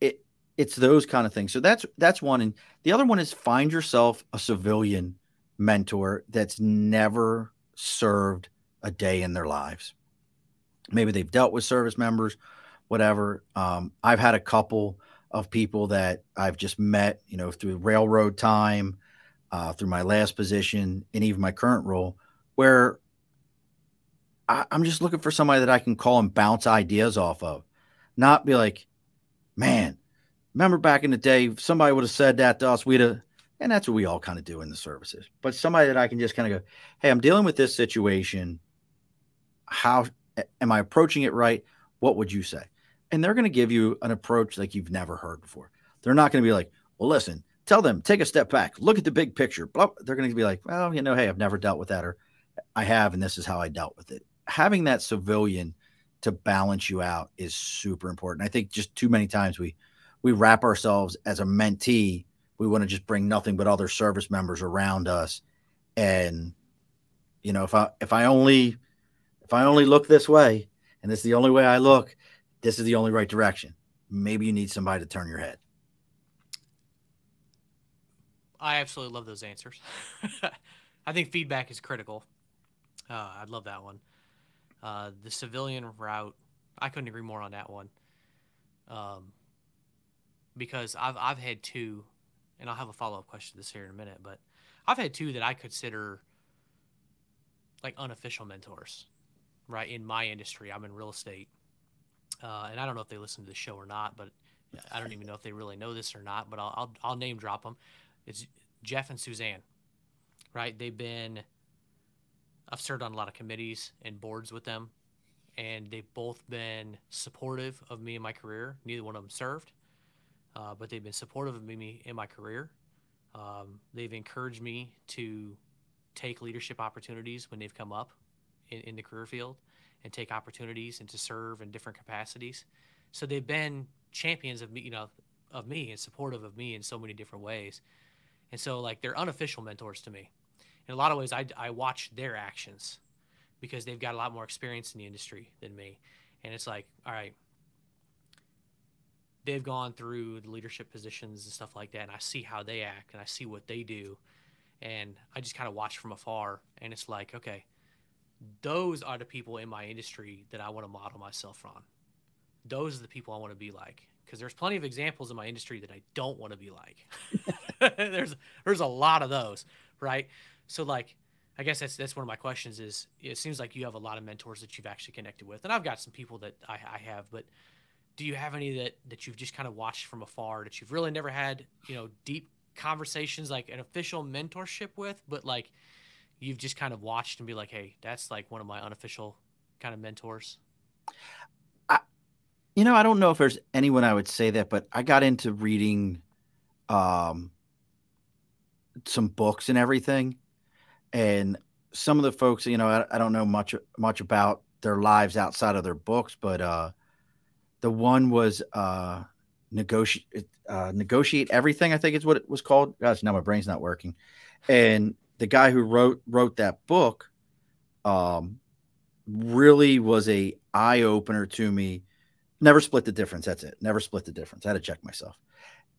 [SPEAKER 3] It's those kind of things. So that's one. And the other one is find yourself a civilian mentor that's never served a day in their lives. Maybe they've dealt with service members, whatever. I've had a couple of people that I've just met, through railroad time, through my last position, and even my current role, where I'm just looking for somebody that I can call and bounce ideas off of, not be like, man, remember back in the day, if somebody would have said that to us, and that's what we all kind of do in the services, but somebody that I can just kind of go, hey, I'm dealing with this situation. How am I approaching it right? What would you say? And they're going to give you an approach like you've never heard before. They're not going to be like, well, listen, tell them, take a step back, look at the big picture. Blah. They're going to be like, well, hey, I've never dealt with that, or I have, and this is how I dealt with it. Having that civilian to balance you out is super important. I think just too many times we wrap ourselves as a mentee. We want to just bring nothing but other service members around us. And, if I only look this way, and this is the only way I look, this is the only right direction. Maybe you need somebody to turn your head.
[SPEAKER 1] I absolutely love those answers. I think feedback is critical. I love that one. The civilian route, I couldn't agree more on that one. Because I've had two, and I'll have a follow-up question to this here in a minute, but I've had two that I consider like unofficial mentors, right? In my industry, I'm in real estate. And I don't know if they listen to the show or not, but I don't even know if they really know this or not, but I'll name drop them. It's Jeff and Suzanne, right? I've served on a lot of committees and boards with them, and they've both been supportive of me in my career. Neither one of them served, but they've been supportive of me in my career. They've encouraged me to take leadership opportunities when they've come up in the career field, and take opportunities and to serve in different capacities. So they've been champions of me, and supportive of me in so many different ways. And so like they're unofficial mentors to me. In a lot of ways, I watch their actions because they've got a lot more experience in the industry than me. And it's like, all right, they've gone through the leadership positions and stuff like that, and I see how they act, and I see what they do, and I just kind of watch from afar, and it's like, okay, those are the people in my industry that I want to model myself on. Those are the people I want to be like, because there's plenty of examples in my industry that I don't want to be like. There's a lot of those, right? So like, I guess that's one of my questions is, it seems like you have a lot of mentors that you've actually connected with, and I've got some people that I have, but do you have any that you've just kind of watched from afar that you've really never had, deep conversations, like an official mentorship with, but like you've just kind of watched and be like, hey, that's like one of my unofficial kind of mentors?
[SPEAKER 3] I don't know if there's anyone I would say that, but I got into reading some books and everything. And some of the folks, I don't know much about their lives outside of their books, but the one was negotiate everything, I think is what it was called. Gosh, now my brain's not working. And the guy who wrote that book really was a eye opener to me. Never split the difference. That's it. Never split the difference. I had to check myself.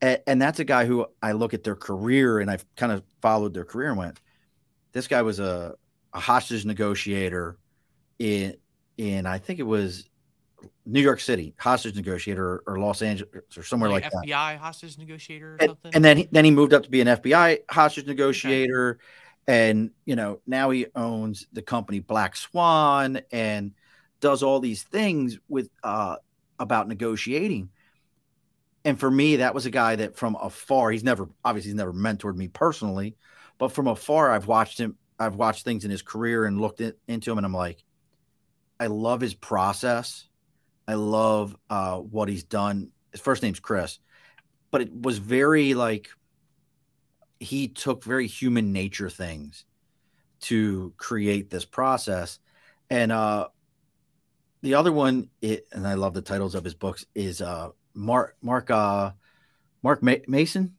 [SPEAKER 3] And that's a guy who I look at their career, and I've kind of followed their career and went, this guy was a hostage negotiator in I think it was New York City, hostage negotiator, or Los Angeles, or somewhere like that.
[SPEAKER 1] FBI hostage negotiator or something.
[SPEAKER 3] And then he moved up to be an FBI hostage negotiator. Okay. And, now he owns the company Black Swan and does all these things with about negotiating. And for me, that was a guy that from afar, he's never mentored me personally, but from afar, I've watched things in his career and looked into him, and I'm like, I love his process. I love what he's done. His first name's Chris, but it was very like, he took very human nature things to create this process. And the other one, and I love the titles of his books, is Mark Mason.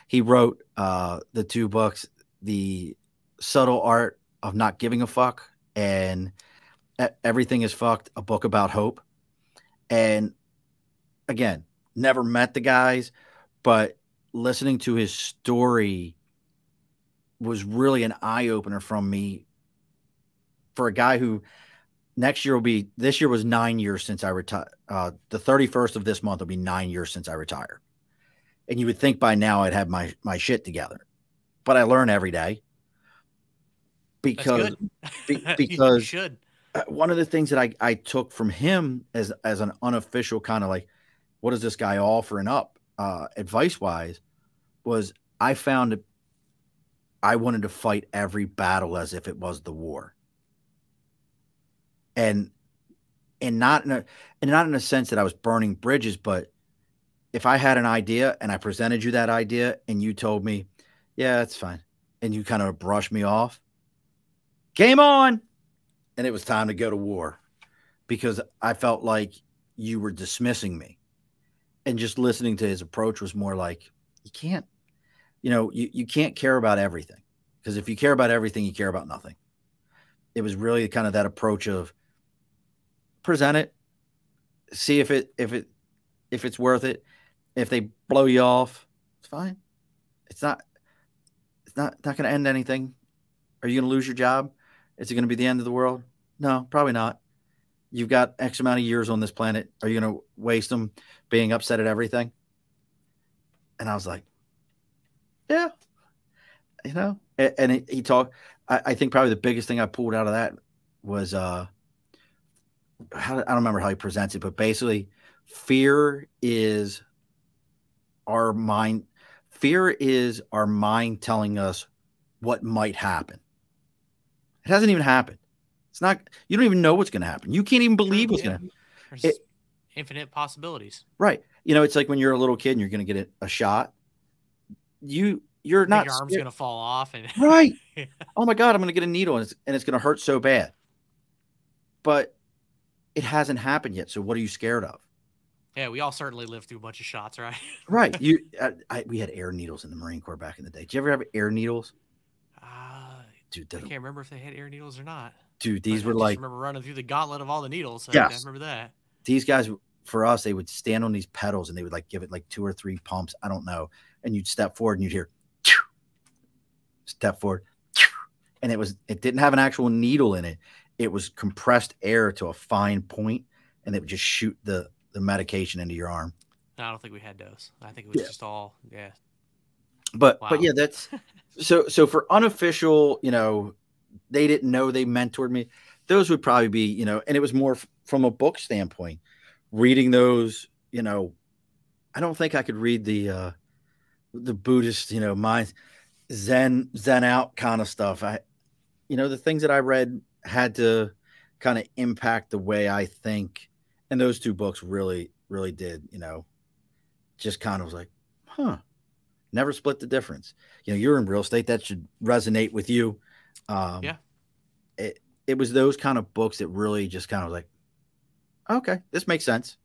[SPEAKER 3] He wrote the two books, The Subtle Art of Not Giving a Fuck and Everything is Fucked, a book about hope. And again, never met the guys, but listening to his story was really an eye-opener from me for a guy who this year was 9 years since I retired. The 31st of this month will be 9 years since I retired. And you would think by now I'd have my shit together, but I learn every day because
[SPEAKER 1] you should.
[SPEAKER 3] One of the things that I took from him as an unofficial kind of like, what is this guy offering up advice wise, was I found I wanted to fight every battle as if it was the war. And not in a sense that I was burning bridges, but if I had an idea and I presented you that idea and you told me, yeah, that's fine, and you kind of brushed me off, game on, and it was time to go to war because I felt like you were dismissing me. And just listening to his approach was more like, you can't, you can't care about everything, because if you care about everything, you care about nothing. It was really kind of that approach of present it, see if it's worth it. If they blow you off, it's fine. It's not going to end anything. Are you going to lose your job? Is it going to be the end of the world? No, probably not. You've got X amount of years on this planet. Are you going to waste them being upset at everything? And I was like, yeah, and he talked. I think probably the biggest thing I pulled out of that was I don't remember how he presents it, but basically, fear is our mind. Fear is our mind telling us what might happen. It hasn't even happened. It's not. You don't even know what's going to happen. You can't even believe what's going to happen.
[SPEAKER 1] There's infinite possibilities.
[SPEAKER 3] Right. It's like when you're a little kid and you're going to get a shot. You're not.
[SPEAKER 1] Your arm's going to fall off. And
[SPEAKER 3] right. Oh my God, I'm going to get a needle and it's going to hurt so bad. But it hasn't happened yet. So what are you scared of?
[SPEAKER 1] Yeah, we all certainly lived through a bunch of shots, right?
[SPEAKER 3] Right. We had air needles in the Marine Corps back in the day. Did you ever have air needles?
[SPEAKER 1] Dude, I can't remember if they had air needles or not.
[SPEAKER 3] Dude, these were
[SPEAKER 1] I remember running through the gauntlet of all the needles.
[SPEAKER 3] Yes.
[SPEAKER 1] I remember that.
[SPEAKER 3] These guys, for us, they would stand on these pedals and they would like give it like 2 or 3 pumps. I don't know. And you'd step forward and you'd hear, step forward. And it didn't have an actual needle in it. It was compressed air to a fine point, and it would just shoot the medication into your arm.
[SPEAKER 1] No, I don't think we had those. I think it was just all, yeah.
[SPEAKER 3] But
[SPEAKER 1] wow.
[SPEAKER 3] But yeah, that's so for unofficial, they didn't know they mentored me. Those would probably be, and it was more from a book standpoint. Reading those, I don't think I could read the Buddhist, mind Zen out kind of stuff. The things that I read had to kind of impact the way I think. And those 2 books really, really did, just kind of was like, never split the difference. You're in real estate. That should resonate with you.
[SPEAKER 1] Yeah.
[SPEAKER 3] It was those kind of books that really just kind of like, okay, this makes sense.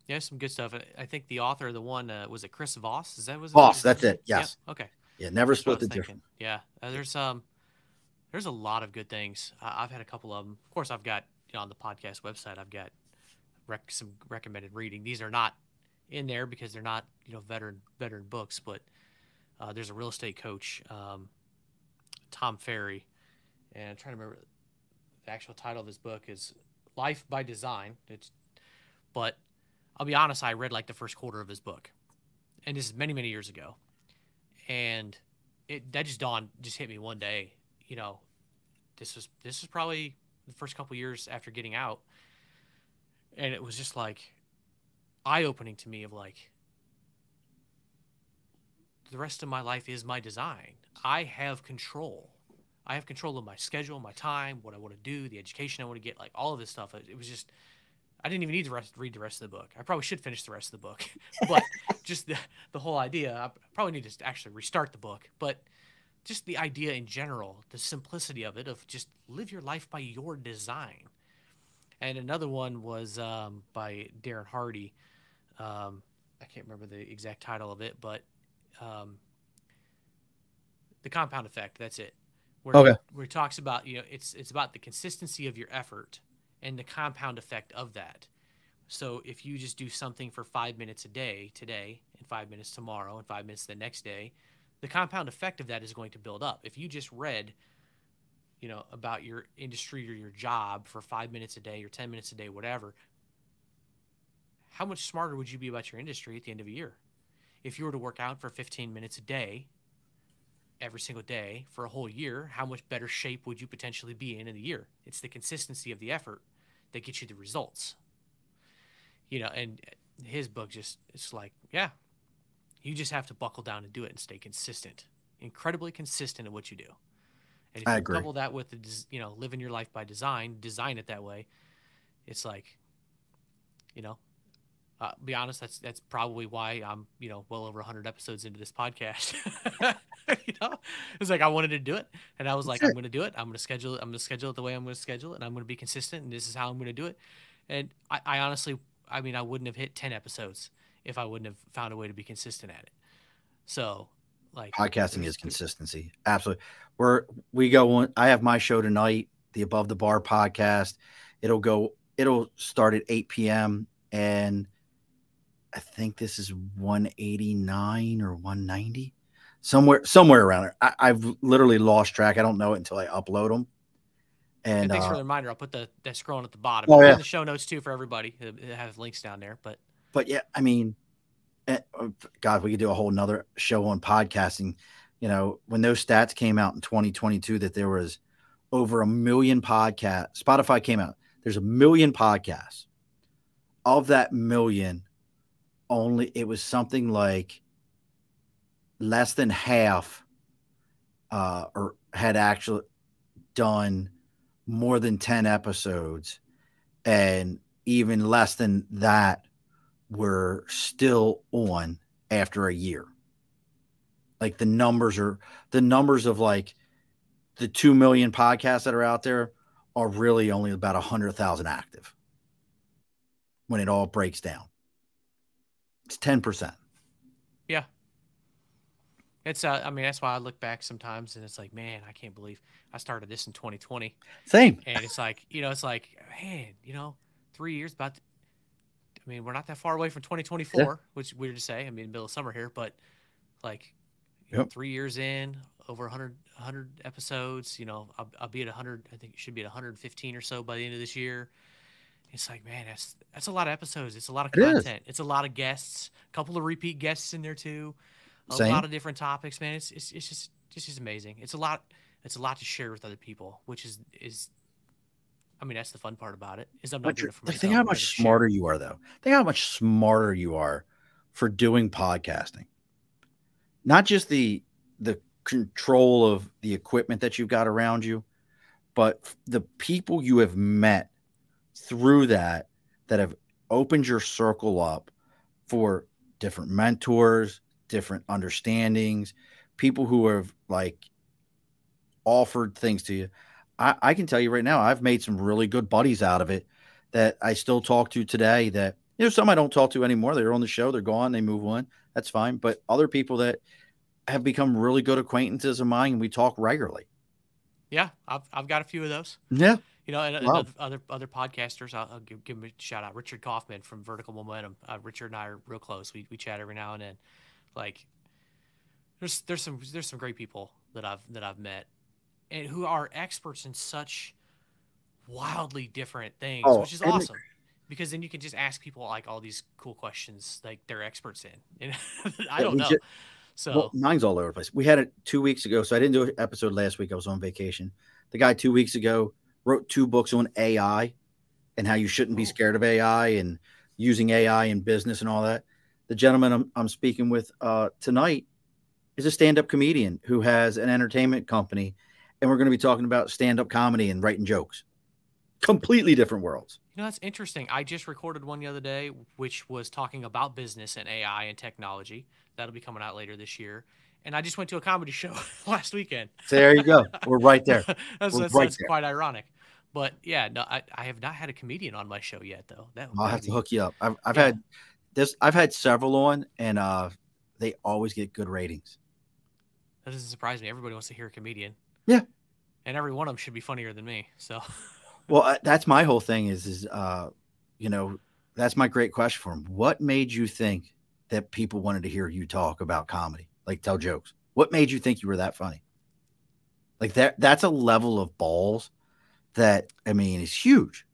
[SPEAKER 1] Yeah, some good stuff. I think the author of the one, was it Chris Voss?
[SPEAKER 3] Voss, that's it. Yes.
[SPEAKER 1] Yeah, okay.
[SPEAKER 3] Yeah, never split the difference.
[SPEAKER 1] Yeah. There's a lot of good things. I've had a couple of them. Of course, I've got, on the podcast website, I've got some recommended reading. These are not in there because they're not, veteran books, but there's a real estate coach, Tom Ferry, and I'm trying to remember the actual title of his book is Life by Design. But I'll be honest, I read like the first quarter of his book, and this is many, many years ago. And that just hit me one day. This was probably the first couple years after getting out. And it was just like eye-opening to me of like, the rest of my life is my design. I have control. I have control of my schedule, my time, what I want to do, the education I want to get, like all of this stuff. It was just, I didn't even need to read the rest of the book. I probably should finish the rest of the book, but just the whole idea, I probably need to actually restart the book, but just the idea in general, the simplicity of it, of just live your life by your design. And another one was by Darren Hardy. I can't remember the exact title of it, but The Compound Effect, that's it. Where he talks about, it's about the consistency of your effort and the compound effect of that. So if you just do something for 5 minutes a day today, and 5 minutes tomorrow, and 5 minutes the next day, the compound effect of that is going to build up. If you just read, about your industry or your job for 5 minutes a day or 10 minutes a day, whatever, how much smarter would you be about your industry at the end of a year? If you were to work out for 15 minutes a day, every single day for a whole year, how much better shape would you potentially be in the year? It's the consistency of the effort that gets you the results. And his book it's like, yeah, you just have to buckle down and do it and stay consistent, incredibly consistent at what you do. And if
[SPEAKER 3] I
[SPEAKER 1] you
[SPEAKER 3] agree.
[SPEAKER 1] couple that with living your life by design it that way, it's like, Be honest, that's probably why I'm, well over 100 episodes into this podcast. It's like I wanted to do it, and I was
[SPEAKER 3] That's
[SPEAKER 1] like, I'm
[SPEAKER 3] it.
[SPEAKER 1] going to do it. I'm going to schedule it. I'm going to schedule it the way I'm going to schedule it, and I'm going to be consistent. And this is how I'm going to do it. And I honestly, I mean, I wouldn't have hit 10 episodes if I wouldn't have found a way to be consistent at it. So, like,
[SPEAKER 3] Podcasting is consistency. Absolutely. We go on. I have my show tonight, the Above the Bar podcast. It'll start at 8 p.m. and I think this is 189 or 190, somewhere around there. I've literally lost track. I don't know it until I upload them.
[SPEAKER 1] And
[SPEAKER 3] And
[SPEAKER 1] thanks for the reminder. I'll put that scrolling at the bottom.
[SPEAKER 3] oh
[SPEAKER 1] It'll be
[SPEAKER 3] yeah,
[SPEAKER 1] in the show notes too for everybody. It has links down there.
[SPEAKER 3] but yeah, I mean, God, we could do a whole nother show on podcasting. When those stats came out in 2022, that there was over 1 million podcasts. Spotify came out. There's 1 million podcasts. Of that million, it was something like less than half or had actually done more than 10 episodes, and even less than that were still on after a year. Like the numbers of like the 2 million podcasts that are out there are really only about 100,000 active when it all breaks down. It's 10%.
[SPEAKER 1] Yeah. It's I mean, that's why I look back sometimes and it's like, man, I can't believe I started this in 2020.
[SPEAKER 3] Same.
[SPEAKER 1] And it's like, man, 3 years I mean, we're not that far away from 2024, which is weird to say. I mean, middle of summer here, but like 3 years in, over 100 episodes, I'll be at 100. I think it should be at 115 or so by the end of this year. It's like, man, that's a lot of episodes. It's a lot of content. It's a lot of guests, a couple of repeat guests in there too. A lot of different topics, man. It's just amazing. It's a lot to share with other people, which is I mean, that's the fun part about it. Is I'm not doing it for myself.
[SPEAKER 3] Think how much smarter you are, though. Think how much smarter you are for doing podcasting. Not just the control of the equipment that you've got around you, but the people you have met through that have opened your circle up for different mentors, different understandings, people who have like offered things to you. I can tell you right now, I've made some really good buddies out of it that I still talk to today that, some I don't talk to anymore. They're on the show. They're gone. They move on. That's fine. But other people that have become really good acquaintances of mine, and we talk regularly.
[SPEAKER 1] Yeah. I've got a few of those.
[SPEAKER 3] Yeah.
[SPEAKER 1] And
[SPEAKER 3] Wow.
[SPEAKER 1] other podcasters, I'll give him a shout out. Richard Kaufman from Vertical Momentum. Richard and I are real close. We chat every now and then. Like, there's some great people that I've met, and who are experts in such wildly different things, which is awesome. Because then you can just ask people like all these cool questions, like they're experts in. And I don't know.
[SPEAKER 3] Mine's all over the place. We had it 2 weeks ago, so I didn't do an episode last week. I was on vacation. The guy 2 weeks ago wrote 2 books on AI and how you shouldn't be scared of AI and using AI in business and all that. The gentleman I'm speaking with tonight is a stand-up comedian who has an entertainment company, and we're going to be talking about stand-up comedy and writing jokes. Completely different worlds.
[SPEAKER 1] That's interesting. I just recorded one the other day, which was talking about business and AI and technology. That'll be coming out later this year. And I just went to a comedy show last weekend.
[SPEAKER 3] There you go. We're right there.
[SPEAKER 1] That's quite ironic. But yeah, no, I have not had a comedian on my show yet, though.
[SPEAKER 3] I'll have to hook you up. I've had several on, and they always get good ratings.
[SPEAKER 1] That doesn't surprise me. Everybody wants to hear a comedian.
[SPEAKER 3] Yeah.
[SPEAKER 1] And every one of them should be funnier than me. So.
[SPEAKER 3] Well, that's my whole thing is that's my great question for him. What made you think that people wanted to hear you talk about comedy, like tell jokes? What made you think you were that funny? Like that's a level of balls that, I mean, is huge.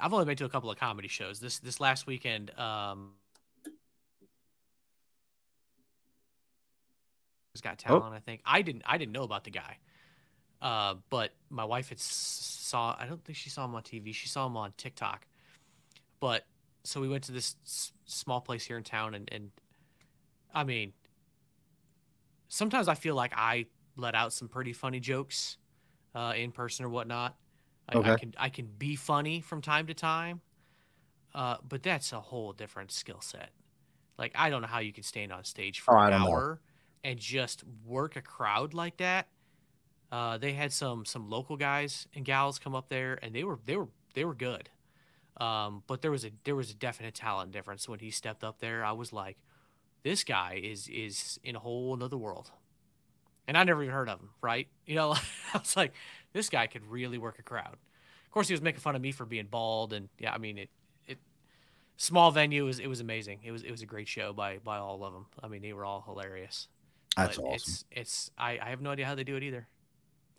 [SPEAKER 1] I've only been to a couple of comedy shows. This last weekend, Got Talent, I think. I didn't know about the guy. But my wife I don't think she saw him on TV. She saw him on TikTok. But so we went to this small place here in town, and I mean, sometimes I feel like I let out some pretty funny jokes in person or whatnot. I can be funny from time to time. But that's a whole different skill set. Like, I don't know how you can stand on stage
[SPEAKER 3] Oh,
[SPEAKER 1] for an
[SPEAKER 3] I don't know.
[SPEAKER 1] hour and just work a crowd like that. They had some local guys and gals come up there, and they were good. But there was a definite talent difference when he stepped up there. I was like, this guy is in a whole another world, and I never even heard of him. Right? I was like, this guy could really work a crowd. Of course, he was making fun of me for being bald, and yeah, I mean it small venue, it was amazing. It was a great show by all of them. I mean, they were all hilarious.
[SPEAKER 3] That's
[SPEAKER 1] But
[SPEAKER 3] awesome.
[SPEAKER 1] I have no idea how they do it either.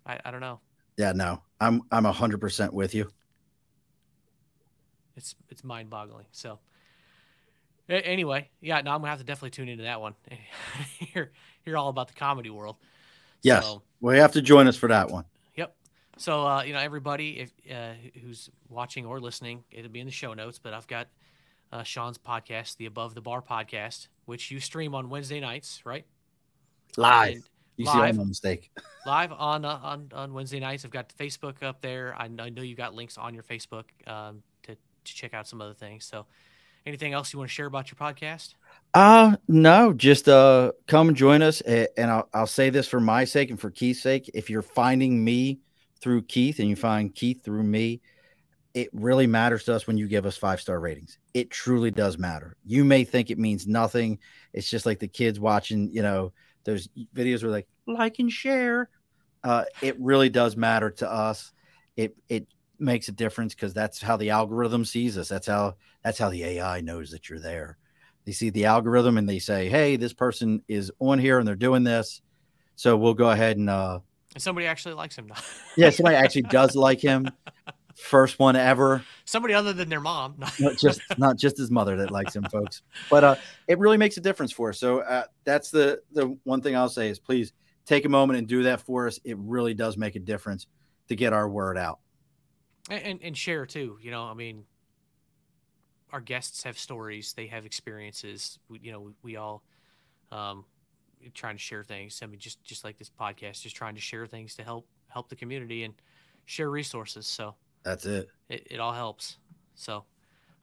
[SPEAKER 1] I don't know.
[SPEAKER 3] Yeah, no, I'm 100% with you.
[SPEAKER 1] It's mind boggling. So anyway, yeah, no, I'm gonna have to definitely tune into that one. Hear all about the comedy world.
[SPEAKER 3] Yes,
[SPEAKER 1] So
[SPEAKER 3] well, you have to join us for that one.
[SPEAKER 1] yep. So everybody, if who's watching or listening, it'll be in the show notes. But I've got Shawn's podcast, the Above the Bar podcast, which you stream on Wednesday nights, right?
[SPEAKER 3] Live.
[SPEAKER 1] And
[SPEAKER 3] You see,
[SPEAKER 1] live
[SPEAKER 3] no mistake.
[SPEAKER 1] live on Wednesday nights. I've got the Facebook up there. I know you got links on your Facebook to check out some other things. So, anything else you want to share about your podcast?
[SPEAKER 3] No, just come join us, and I'll say this for my sake and for Keith's sake. If you're finding me through Keith and you find Keith through me, it really matters to us when you give us 5-star ratings. It truly does matter. You may think it means nothing. It's just like the kids watching, those videos where like and share. It really does matter to us. It makes a difference because that's how the algorithm sees us. That's how the AI knows that you're there. They see the algorithm and they say, hey, this person is on here and they're doing this. So we'll go ahead and
[SPEAKER 1] And somebody actually likes him now.
[SPEAKER 3] yeah, somebody actually does like him. First one ever.
[SPEAKER 1] Somebody other than their mom.
[SPEAKER 3] Not just his mother that likes him, folks. But it really makes a difference for us. So that's the one thing I'll say is please take a moment and do that for us. It really does make a difference to get our word out.
[SPEAKER 1] And share too. I mean, our guests have stories, they have experiences. We all trying to share things. I mean, just like this podcast, just trying to share things to help the community and share resources. So
[SPEAKER 3] that's it.
[SPEAKER 1] It all helps. So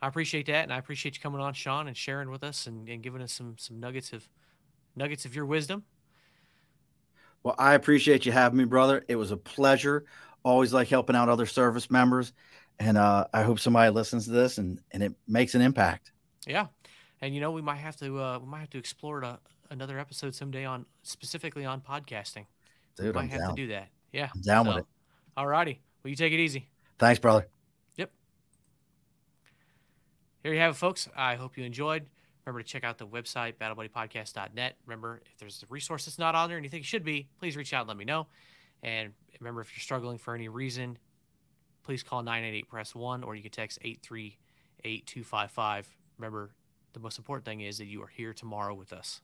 [SPEAKER 1] I appreciate that, and I appreciate you coming on, Shawn, and sharing with us and giving us some nuggets of your wisdom.
[SPEAKER 3] Well, I appreciate you having me, brother. It was a pleasure. Always like helping out other service members. And I hope somebody listens to this and it makes an impact.
[SPEAKER 1] Yeah. And we might have to explore another episode someday specifically on podcasting.
[SPEAKER 3] Dude,
[SPEAKER 1] we might have to do that. Yeah.
[SPEAKER 3] I'm down with it.
[SPEAKER 1] All righty. Well, you take it easy.
[SPEAKER 3] Thanks, brother.
[SPEAKER 1] Yep. Here you have it, folks. I hope you enjoyed. Remember to check out the website, battlebuddypodcast.net. Remember, if there's a resource that's not on there and you think it should be, please reach out and let me know. And remember, if you're struggling for any reason, please call 988-PRESS-1 or you can text 838-255. Remember, the most important thing is that you are here tomorrow with us.